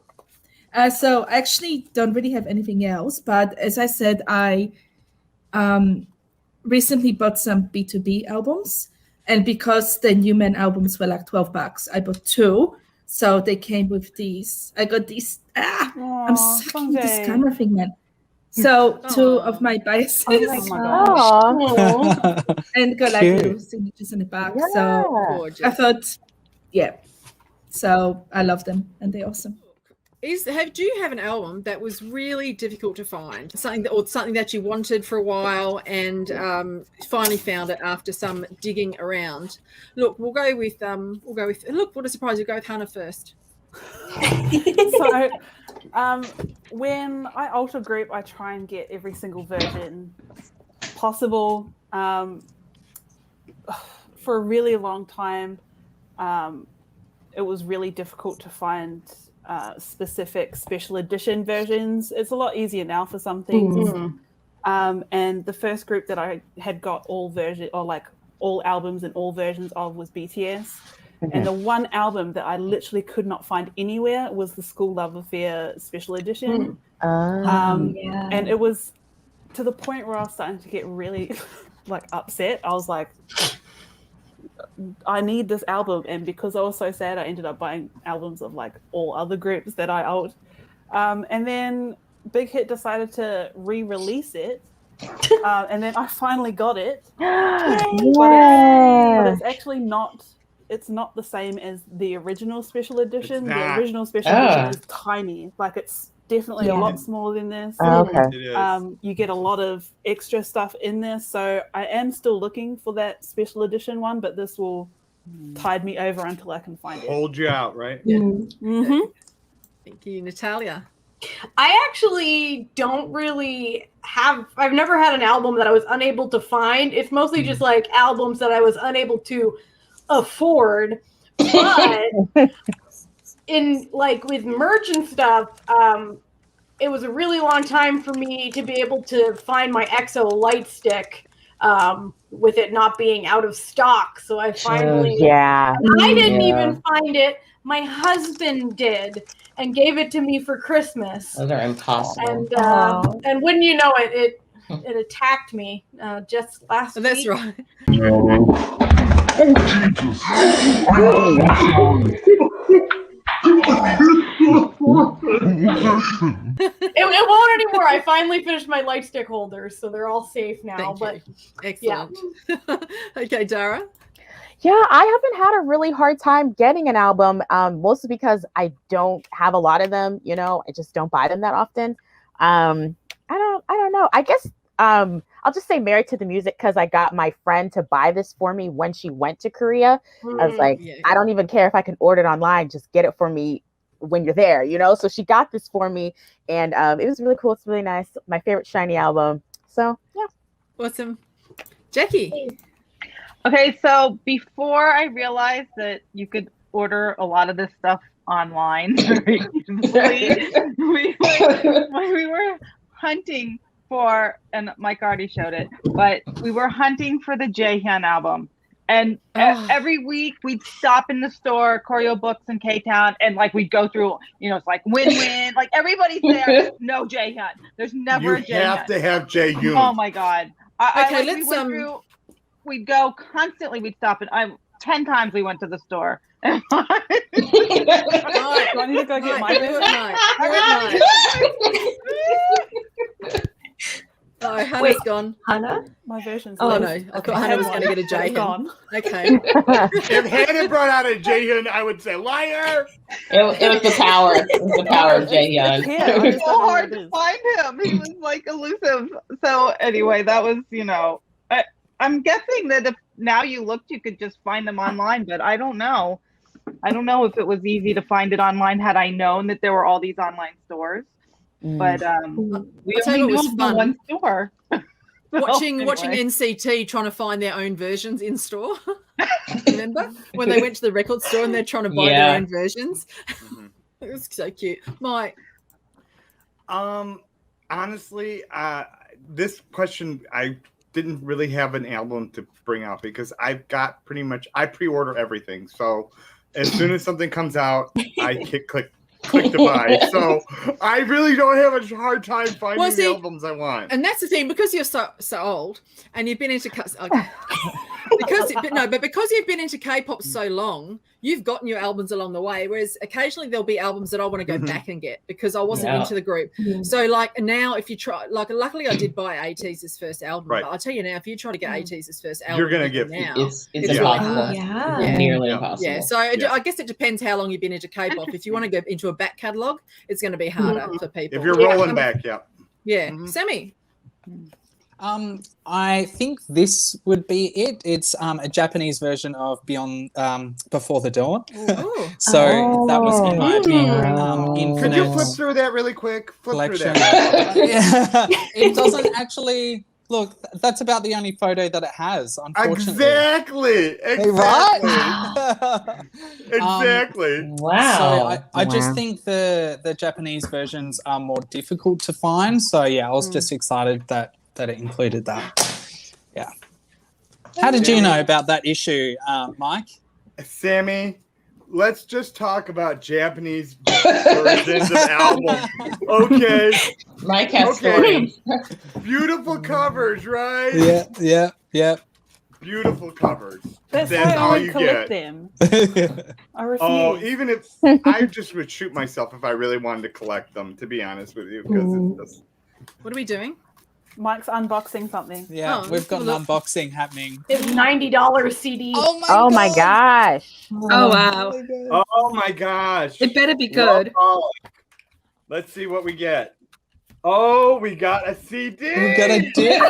So I actually don't really have anything else. But as I said, I recently bought some B2B albums, and because the Newman albums were like $12, I bought 2. So they came with these. I got these. I'm sucking this camera thing, man. So 2 of my biases. Oh my gosh. And got like little signatures in the back. Yeah. So Gorgeous. I thought, yeah. So I love them, and they're awesome. Do you have an album that was really difficult to find, something that you wanted for a while and finally found it after some digging around? Look, we'll go with look, what a surprise, we'll go with Hannah first. So when I alter group, I try and get every single version possible. For a really long time, it was really difficult to find specific special edition versions. It's a lot easier now for some things. And the first group that I had got all albums and all versions of was BTS. And the one album that I literally could not find anywhere was the School Love Affair special edition. And it was to the point where I was starting to get really upset. I was like, I need this album. And because I was so sad, I ended up buying albums of all other groups that I owned. And then Big Hit decided to re-release it. And then I finally got it. But it's actually not the same as the original special edition. The original special edition is tiny. It's definitely a lot smaller than this. Okay. It is. You get a lot of extra stuff in this. So I am still looking for that special edition one, but this will tide me over until I can find it. Hold you out, right? Yeah. Mm-hmm. Thank you, Natalia. I actually don't really I've never had an album that I was unable to find. It's mostly just albums that I was unable to afford. But in with merch and stuff, it was a really long time for me to be able to find my EXO light stick, with it not being out of stock. So I finally, I didn't even find it. My husband did and gave it to me for Christmas. Those are impossible. And wouldn't you know it, it attacked me just last week. That's right. It won't anymore. I finally finished my light stick holders, so they're all safe now. Excellent. Yeah. Okay, Dara. Yeah, I haven't had a really hard time getting an album, mostly because I don't have a lot of them. I just don't buy them that often. I don't know. I guess I'll just say Married to the Music because I got my friend to buy this for me when she went to Korea. I was like, I don't even care if I can order it online. Just get it for me when you're there, So she got this for me, and it was really cool. It's really nice. My favorite Shiny album. So yeah. Awesome. Jackie. Okay, so before I realized that you could order a lot of this stuff online very easily, we were hunting for, and Mike already showed it, but we were hunting for the Jaehyun album. And every week we'd stop in the store, Choreo Books in K-Town, and we'd go through, it's win-win. Everybody's there, no Jaehyun. There's never a Jaehyun. You have to have Jaehyun. Oh my God. We'd go constantly. We'd stop and 10 times we went to the store. Do I need to go get my version? Oh, Hannah's gone. Hannah? My version's no. I thought Hannah was going to get a Jaehyun. Okay. If Hannah brought out a Jaehyun, I would say liar. It was the power. It was the power of Jaehyun. It was so hard to find him. He was elusive. So anyway, that was, I'm guessing that if now you looked, you could just find them online, but I don't know. I don't know if it was easy to find it online had I known that there were all these online stores. But we only knew of the one store. Watching NCT trying to find their own versions in store. Remember when they went to the record store and they're trying to buy their own versions? It was so cute. Mike. Honestly, this question I didn't really have an album to bring out because I've got I pre-order everything. So as soon as something comes out, I click click to buy. So I really don't have a hard time finding the albums I want. And that's the thing, because you're so old and you've been into because you've been into K-pop so long, you've gotten your albums along the way. Whereas occasionally there'll be albums that I want to go back and get because I wasn't into the group. So like now, if you try, like luckily I did buy ATEEZ's first album, but I'll tell you now, if you try to get ATEEZ's first album, you're gonna get now. It's impossible. Nearly impossible. Yeah. So I guess it depends how long you've been into K-pop. If you want to go into a back catalogue, it's going to be harder for people. If you're rolling back, Sammy. I think this would be it. It's a Japanese version of Beyond Before the Dawn. So that was in my Infinite. Could you flip through that really quick? Flip through that. It doesn't actually look. That's about the only photo that it has. Unfortunately. Exactly. Right. Exactly. Wow. So I just think the Japanese versions are more difficult to find. So I was just excited that it included that. Yeah. How did you know about that issue, Mike? Sammy, let's just talk about Japanese versions of albums. Okay. Mike has stories. Beautiful covers, right? Yeah. Beautiful covers. That's all you collect get. them. I refuse. Oh, even if I just would shoot myself if I really wanted to collect them, to be honest with you. Because it's just... What are we doing? Mike's unboxing something. Yeah, we've got an unboxing happening. It's $90 CD. Oh my gosh. Oh wow. Oh my gosh. It better be good. Let's see what we get. Oh, we got a CD. We got a disc.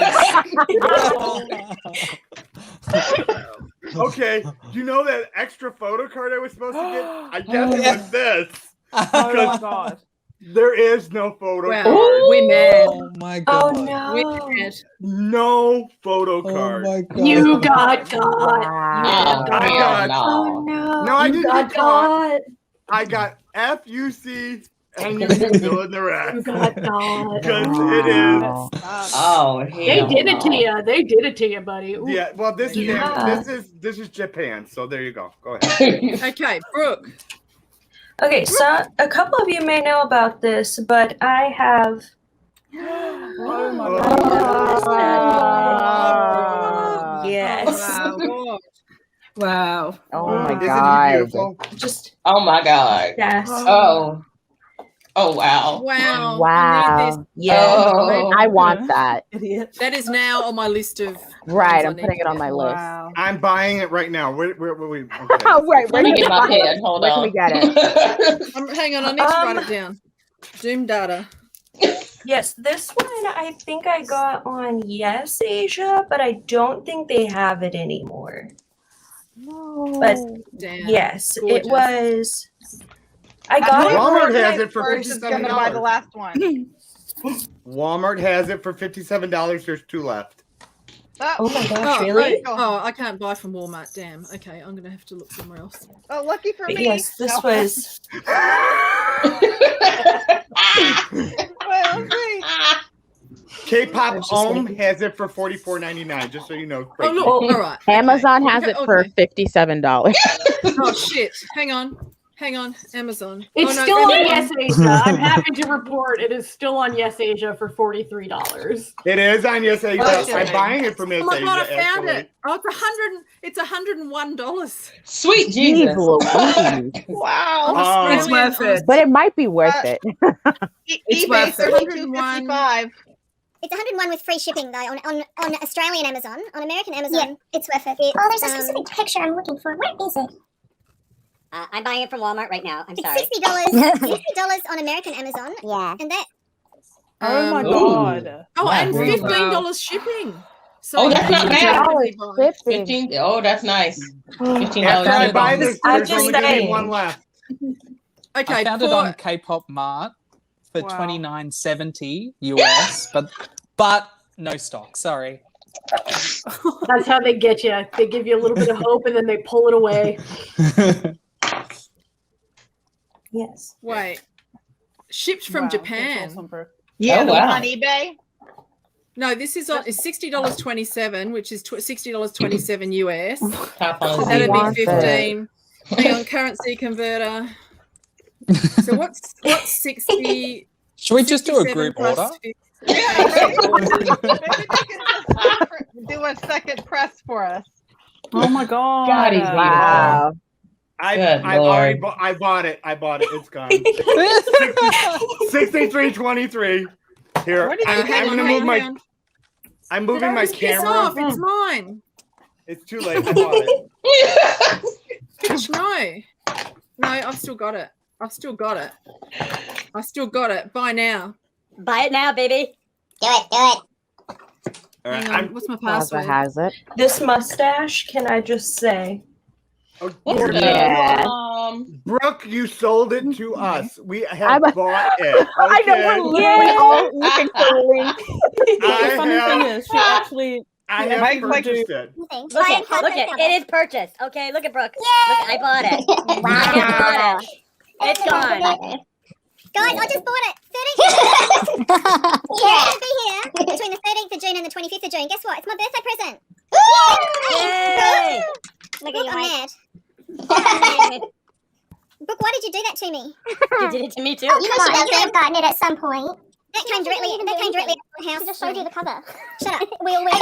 Okay, you know that extra photo card I was supposed to get? I guess it was this. Oh my god. There is no photo card. We mad. Oh my god. Oh no. We mad. No photo card. Oh my god. You got got. Oh no. No, I didn't get caught. got. I got FUC and you can fill in the rest. You got got. Because it is. Oh, They did it to you. They did it to you, buddy. Ooh. Yeah, well, this is Japan. So there you go. Go ahead. Okay, Brooke. Okay, so a couple of you may know about this, but I have. Oh my god. Yes. Wow. Oh my Isn't he god. beautiful? Just Oh my god. yes. Oh wow. Wow. Wow. I need this. Yeah. Oh. I want that. idiot. That is now on my list of. Right, things I I'm need putting to it on get. my list. Wow. I'm buying it right now. Where we? Okay. Right, Let where me can get we my buy it? pen. Hold Where can on. we get it? Hang on, I need to write it down. Doom data. Yes, this one I think I got on Yes Asia, but I don't think they have it anymore. No. But Damn. yes, Gorgeous. it was. I got it. Walmart when has I it for first- Gonna buy the $57. last one. Walmart has it for $57. There's 2 left. Oh my gosh, Oh, really? right. Oh, I can't buy from Walmart. Damn. Okay, I'm gonna have to look somewhere else. Oh, lucky for But me. yes, this No. was. Well, see. K-pop Home has it for $44.99. Just so you know. Oh look, all right. Amazon has Okay, it for $57. Oh shit! Hang on, Amazon. It's Oh, no, still on Amazon. Yes Asia. I'm happy to report it is still on Yes Asia for $43. It is on Yes Asia. Okay. I'm buying it from Yes Oh my god, I Asia. found Actually. it. Oh, it's $101. Sweet Jeez Jesus. Louise. Wow. Oh. It's worth it. But it might be worth it. It's eBay worth it. 32.55. It's 101 with free shipping though on Australian Amazon. On American Amazon, it's worth it. There's a specific picture I'm looking for. Where is it? I'm buying it from Walmart right now. I'm sorry. It's $60 on American Amazon. Yeah. And that. Oh my Ooh. god. Oh, Wow. and $15 shipping. So Oh, that's not bad. $15. 15. Oh, that's nice. $15. After I buy this, I'm there's just only going to be saying. one left. Okay, I found it on K-pop Mart for Wow. $29.70 US, but no stock. Sorry. That's how they get you. They give you a little bit of hope and then they pull it away. Yes. Wait. Shipped from Wow, Japan. that's awesome, bro. Yeah. Oh, wow. On eBay. No, this is on. It's $60.27, which is $60.27 US. Top on That'd eBay. be 15. Hang on, currency converter. So what's 60? Should we just do a 67 group plus order? 50? Do a second press for us. Oh my god! God, he's Wow. I bought it. It's gone. 63.23. Here, I'm gonna move my. I'm moving my Piss camera. off, it's mine. It's too late. I bought it. No, I've still got it. Buy now. Buy it now, baby. Do it. All right, Hang on. What's my password? has it. This mustache, can I just say? What's the Yeah. Brooke, you sold it to us. We have bought it. I know Okay. we're all looking for a link. The funny thing is, she actually. I have purchased it. Look it. It is purchased. Okay, look at Brooke. Look, I bought it. Wow. It's gone. Guys, I just bought it. 30th. Yeah, it'll be here between the 13th of June and the 25th of June. Guess what? It's my birthday present. Yay! Look at you, mad. Brooke, why did you do that to me? You did it to me too. You should have gotten it at some point. That came directly out of the house. I just showed you the cover. Shut up. We all went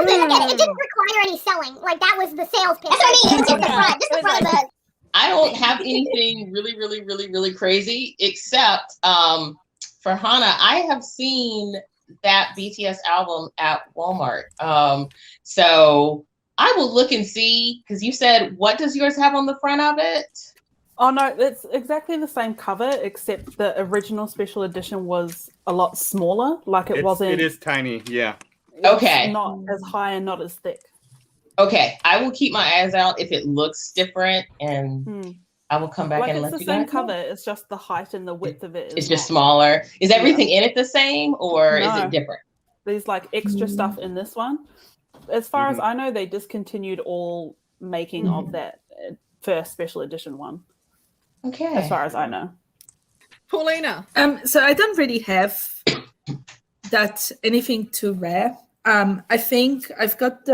it didn't require any selling. Like, that was the sales pitch. That's what I mean. It's just the front. Just the front of the... I don't have anything really crazy except for Hana. I have seen that BTS album at Walmart. So I will look and see, because you said, what does yours have on the front of it? Oh no, it's exactly the same cover, except the original special edition was a lot smaller. Like it wasn't. It is tiny, yeah. Okay. Not as high and not as thick. Okay, I will keep my eyes out if it looks different, and I will come back and let you guys know. It's the same cover. It's just the height and the width of it. It's just smaller. Is everything in it the same, or is it different? There's like extra stuff in this one. As far as I know, they discontinued all making of that first special edition one. Okay. As far as I know. Paulina. So I don't really have that anything too rare. I think I've got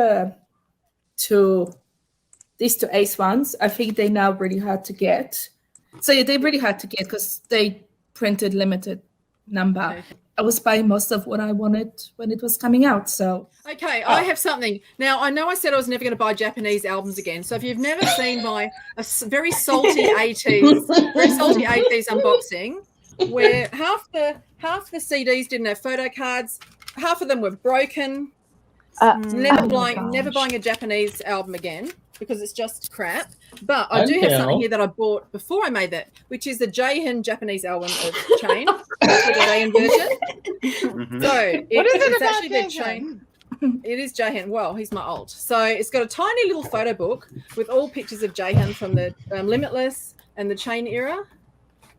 these two Ace ones. I think they're now really hard to get. So yeah, they're really hard to get because they printed limited number. Okay. I was buying most of what I wanted when it was coming out. So okay, I have something. Now, I know I said I was never going to buy Japanese albums again. So if you've never seen my very salty 80s unboxing, where half the CDs didn't have photo cards, half of them were broken. Never buying a Japanese album again because it's just crap. But I do have something here that I bought before I made that, which is the Jaehyun Japanese album of Chain, the Jaehyun version. So it's actually the Chain. It is Jaehyun. Well, he's my alt. So it's got a tiny little photo book with all pictures of Jaehyun from the Limitless and the Chain era.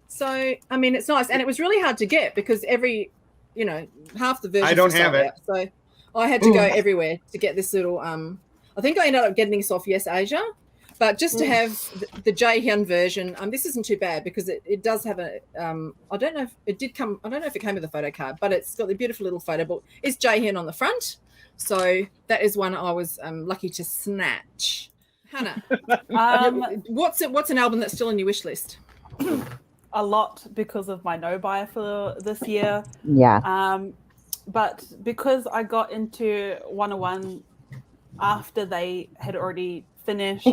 So I mean, it's nice, and it was really hard to get because half the version. I don't have it. Out, so I had to go everywhere to get this little. I think I ended up getting this off Yes Asia, but just to have the Jaehyun version. This isn't too bad because it does have a. I don't know if it did come. I don't know if it came with a photo card, but it's got the beautiful little photo book. It's Jaehyun on the front, so that is one I was lucky to snatch. Hannah, what's an album that's still on your wish list? A lot because of my no buy for this year. Yeah. But because I got into 101 after they had already finished,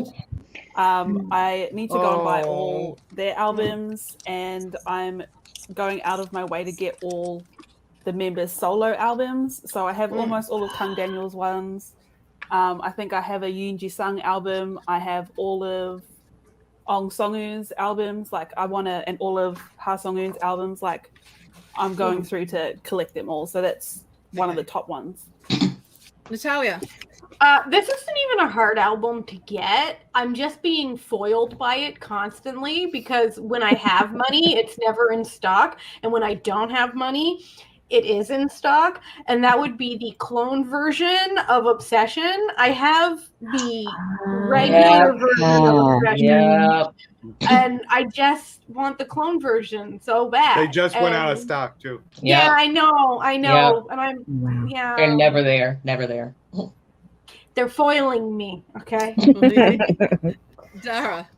I need to go and buy all their albums, and I'm going out of my way to get all the members' solo albums. So I have almost all of Kang Daniel's ones. I think I have a Yoon Ji-sung album. I have all of Ong Song-un's albums. Like and all of Ha Sung-un's albums. Like I'm going through to collect them all. So that's one of the top ones. Natalia. This isn't even a hard album to get. I'm just being foiled by it constantly because when I have money, it's never in stock. And when I don't have money, it is in stock. And that would be the clone version of Obsession. I have the regular version of Obsession. Yep. And I just want the clone version so bad. They just went out of stock too. Yeah, I know. Yep. And I'm They're never there. They're foiling me, okay? Dara.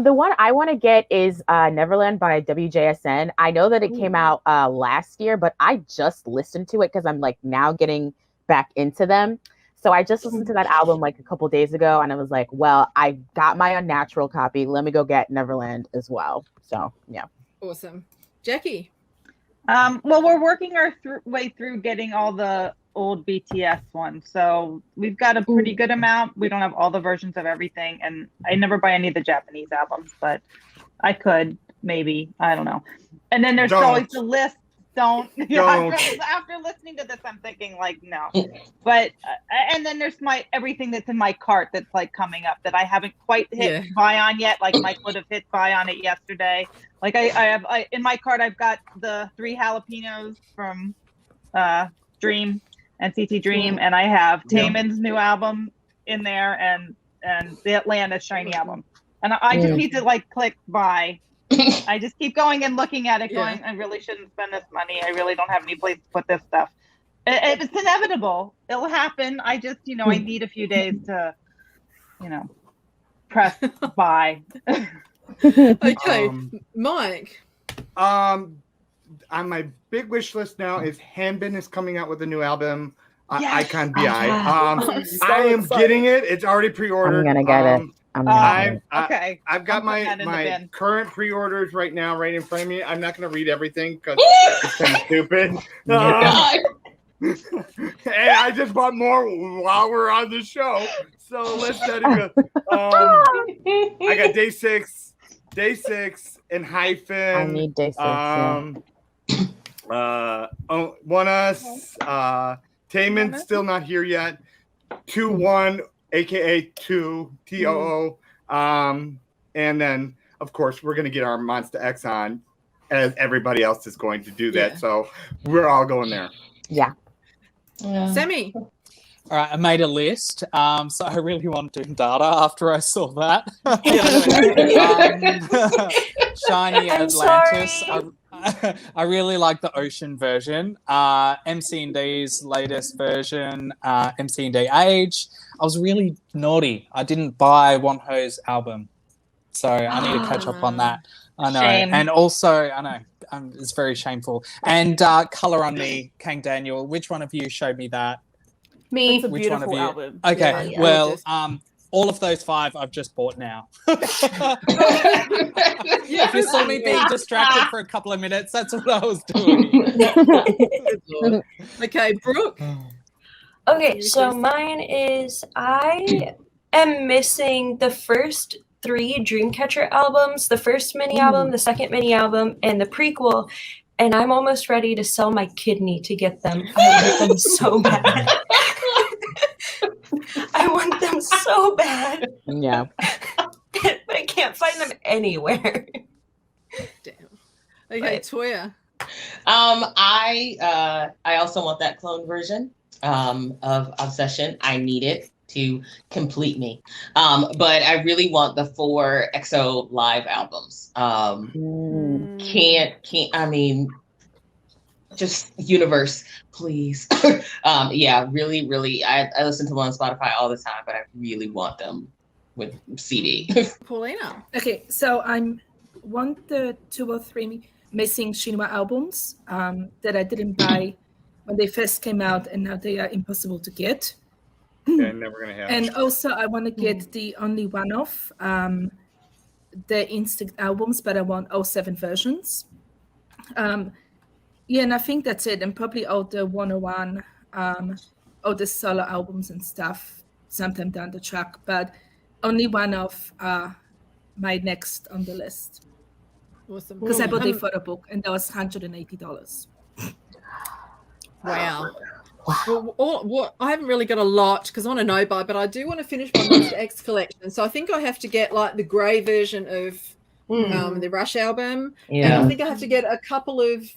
The one I want to get is Neverland by WJSN. I know that it came out last year, but I just listened to it because I'm like now getting back into them. So I just listened to that album like a couple days ago, and I was like, well, I got my Unnatural copy. Let me go get Neverland as well. So yeah. Awesome. Jackie? Well, we're working our way through getting all the old BTS ones. So we've got a pretty good amount. We don't have all the versions of everything. And I never buy any of the Japanese albums, but I could maybe. I don't know. And then there's always the list. Don't. After listening to this, I'm thinking like, no. But, and then there's everything that's in my cart that's like coming up that I haven't quite hit buy on yet. Like Mike would have hit buy on it yesterday. Like I have in my cart, I've got the 3 jalapenos from Dream. NCT Dream, and I have Taemin's new album in there, and the Atlanta Shiny album, and I just need to like click buy. I just keep going and looking at it, going, I really shouldn't spend this money. I really don't have any place to put this stuff. It's inevitable. It'll happen. I just, I need a few days to, press buy. Okay, Mike. On my big wish list now is Hanbin is coming out with a new album, Icon BI. I am getting it. It's already pre-ordered. I'm gonna get it. Okay. I've got my current pre-orders right now right in front of me. I'm not going to read everything because it's kind of stupid. And I just bought more while we're on the show. So let's let it go. I got Day 6, and Hyphen. I need Day 6. One Us, Taemin's still not here yet. 2-1, aka 2 TOO. And then of course we're gonna get our Monster X on, as everybody else is going to do that. So we're all going there. Yeah. Sammy. All right, I made a list. So I really want Doom Data after I saw that. Shiny Atlantis. I really like the Ocean version. MC&D's latest version, MC&D Age. I was really naughty. I didn't buy Wonho's album. So I need to catch up on that. I know. Shame. And also, I know, it's very shameful. And Color on Me, Kang Daniel. Which one of you showed me that? Me. It's a Which one of beautiful you? album. Okay, Yeah, well, all of those 5 I've just bought now. If you saw me being distracted for a couple of minutes, that's what I was doing. Okay, Brooke. Okay, so mine is I am missing the first 3 Dreamcatcher albums, the first mini album, the second mini album, and the prequel, and I'm almost ready to sell my kidney to get them. I want them so bad. I want them so bad. Yeah. But I can't find them anywhere. Damn. Okay, Toya. I also want that clone version of Obsession. I need it to complete me. But I really want the 4 EXO live albums. I mean, just universe, please. Really, really. I listen to them on Spotify all the time, but I really want them with CD. Paulina. Okay, so I'm one, the 2 or 3 missing Shinhwa albums that I didn't buy when they first came out, and now they are impossible to get. Yeah, never gonna happen. And also, I want to get the only one-off, the Instinct albums, but I want 07 versions. Yeah, and I think that's it. And probably all the 101, all the solo albums and stuff, sometime down the track. But only one of my next on the list. Awesome. Because I bought a photo book, and that was $180. Wow. Well, I haven't really got a lot because I want to no buy, but I do want to finish my Monster X collection. So I think I have to get like the grey version of the Rush album. And I think I have to get a couple of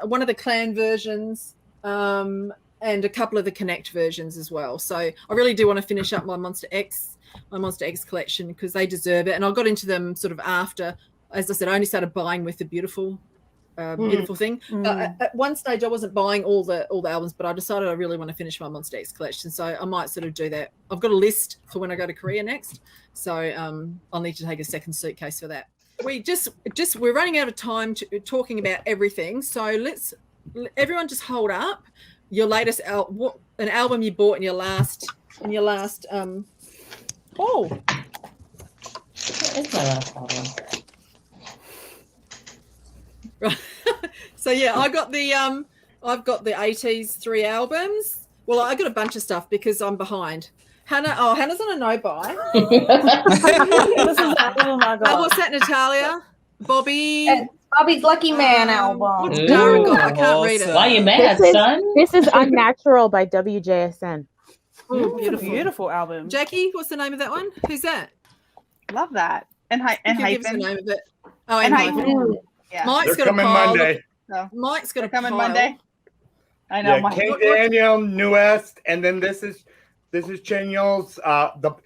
one of the Clan versions, and a couple of the Connect versions as well. So I really do want to finish up my Monster X collection because they deserve it. And I got into them sort of after, as I said, I only started buying with the beautiful beautiful thing. But at one stage, I wasn't buying all the albums, but I decided I really want to finish my Monster X collection, so I might sort of do that. I've got a list for when I go to Korea next, so I'll need to take a second suitcase for that. We're running out of time talking about everything, so everyone just hold up your latest an album you bought in your last. Oh, It's my last album. Right. So yeah, I've got the 80s 3 albums. Well, I got a bunch of stuff because I'm behind. Hannah's on a no buy. Oh my god. What's that, Natalia? Bobby's Lucky Man album. What's Dara got? I can't read it. Why you mad, son? This is Unnatural by WJSN. Oh, Beautiful album. Jackie, what's the name of that one? Who's that? Love that. And Give us the name of it. Oh, and Hyphen. Yeah. Mike's They're got a coming pile. Monday. So, Mike's got a coming pile. Monday. I know. Yeah, King Daniel, Newest, and then this is Chenyol's out of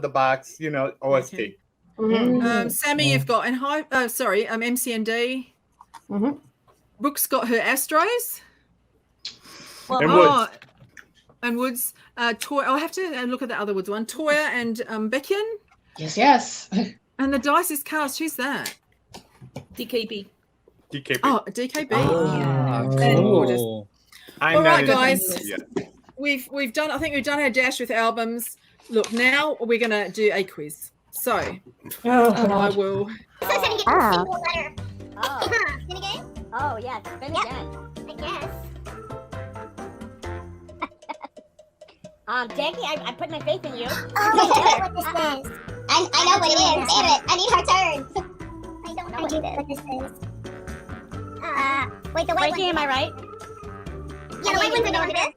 the box, OST. Okay. Mm-hmm. Sammy, you've got MCND. Mm-hmm. Brooke's got her Astros. And Woods. And Woods. Toy. I'll have to look at the other Woods one. Toya and Beckian. Yes. And the dice is cast. Who's that? DKB. Oh, DKB. Cool. All right, guys. We've done. I think we've done our dash with albums. Look, now we're gonna do a quiz. So I will. So it's gonna get a single letter. Oh. Spin again? Oh, yeah. Spin again. I guess. Jackie, I put my faith in you. Oh, I know what this is. I know what it is. Damn it. I need her turn. I don't know what this is. Wait, the white Frankie, one. am I right? Yeah, the white one's know what it is.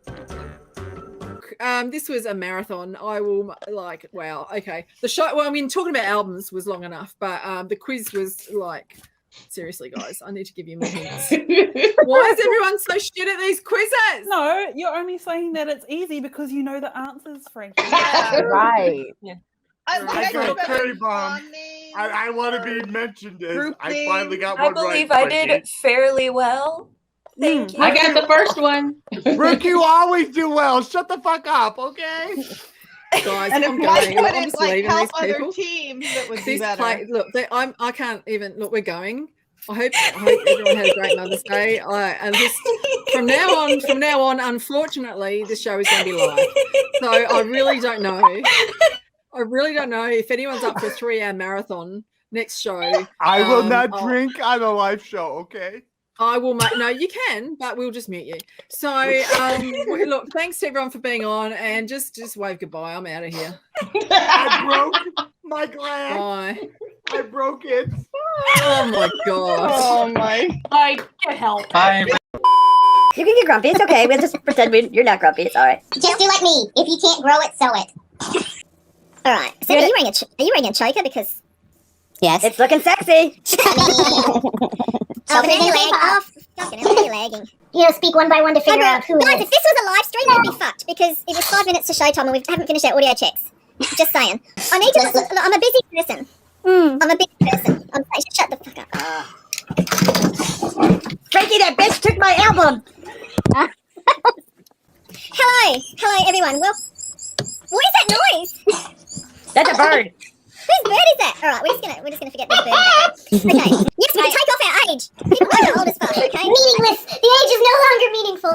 This was a marathon. I will wow. Okay. The show. Well, I mean, talking about albums was long enough, but the quiz was like, seriously, guys, I need to give you more hints. Why is everyone so shit at these quizzes? No, you're only saying that it's easy because you know the answers, Frankie. Right. I want to be mentioned as Group I finally got one I right. believe I did fairly well. Thank you. I got the first one. Brooke, you always do well. Shut the fuck up, okay? Guys, And if I'm Mike going. I'm couldn't just like leaving help these other people. teams, it would be This better. look, I can't even look. We're going. I hope everyone had a great Mother's Day. And this from now on, unfortunately, this show is going to be live. So I really don't know. If anyone's up for a 3-hour marathon next show. I will not drink on a live show, okay? I will no, you can, but we'll just mute you. So look, thanks to everyone for being on, and just wave goodbye. I'm out of here. I broke my glass. Bye. I broke it. Oh my god. Oh my. Get help. Bye. You can get grumpy. It's okay. We'll just pretend you're not grumpy. It's all right. Just do like me. If you can't grow it, sow it. All right. So are you wearing a choker? Because Yes. It's looking sexy. Oh, really lagging. You know, speak one by one to figure out who guys, if this was a live stream, we'd be fucked because it was 5 minutes to showtime and we haven't finished our audio checks. Just saying. I need to listen. I'm a busy person. I'm a busy person. I'm like, shut the fuck up. Frankie, that bitch took my album. Hello, everyone. Well, what is that noise? That's a bird. Whose bird is that? All right, we're just gonna forget the bird. Okay. Yes, we can take off our age. People are old as fuck. Okay. Meaningless. The age is no longer meaningful.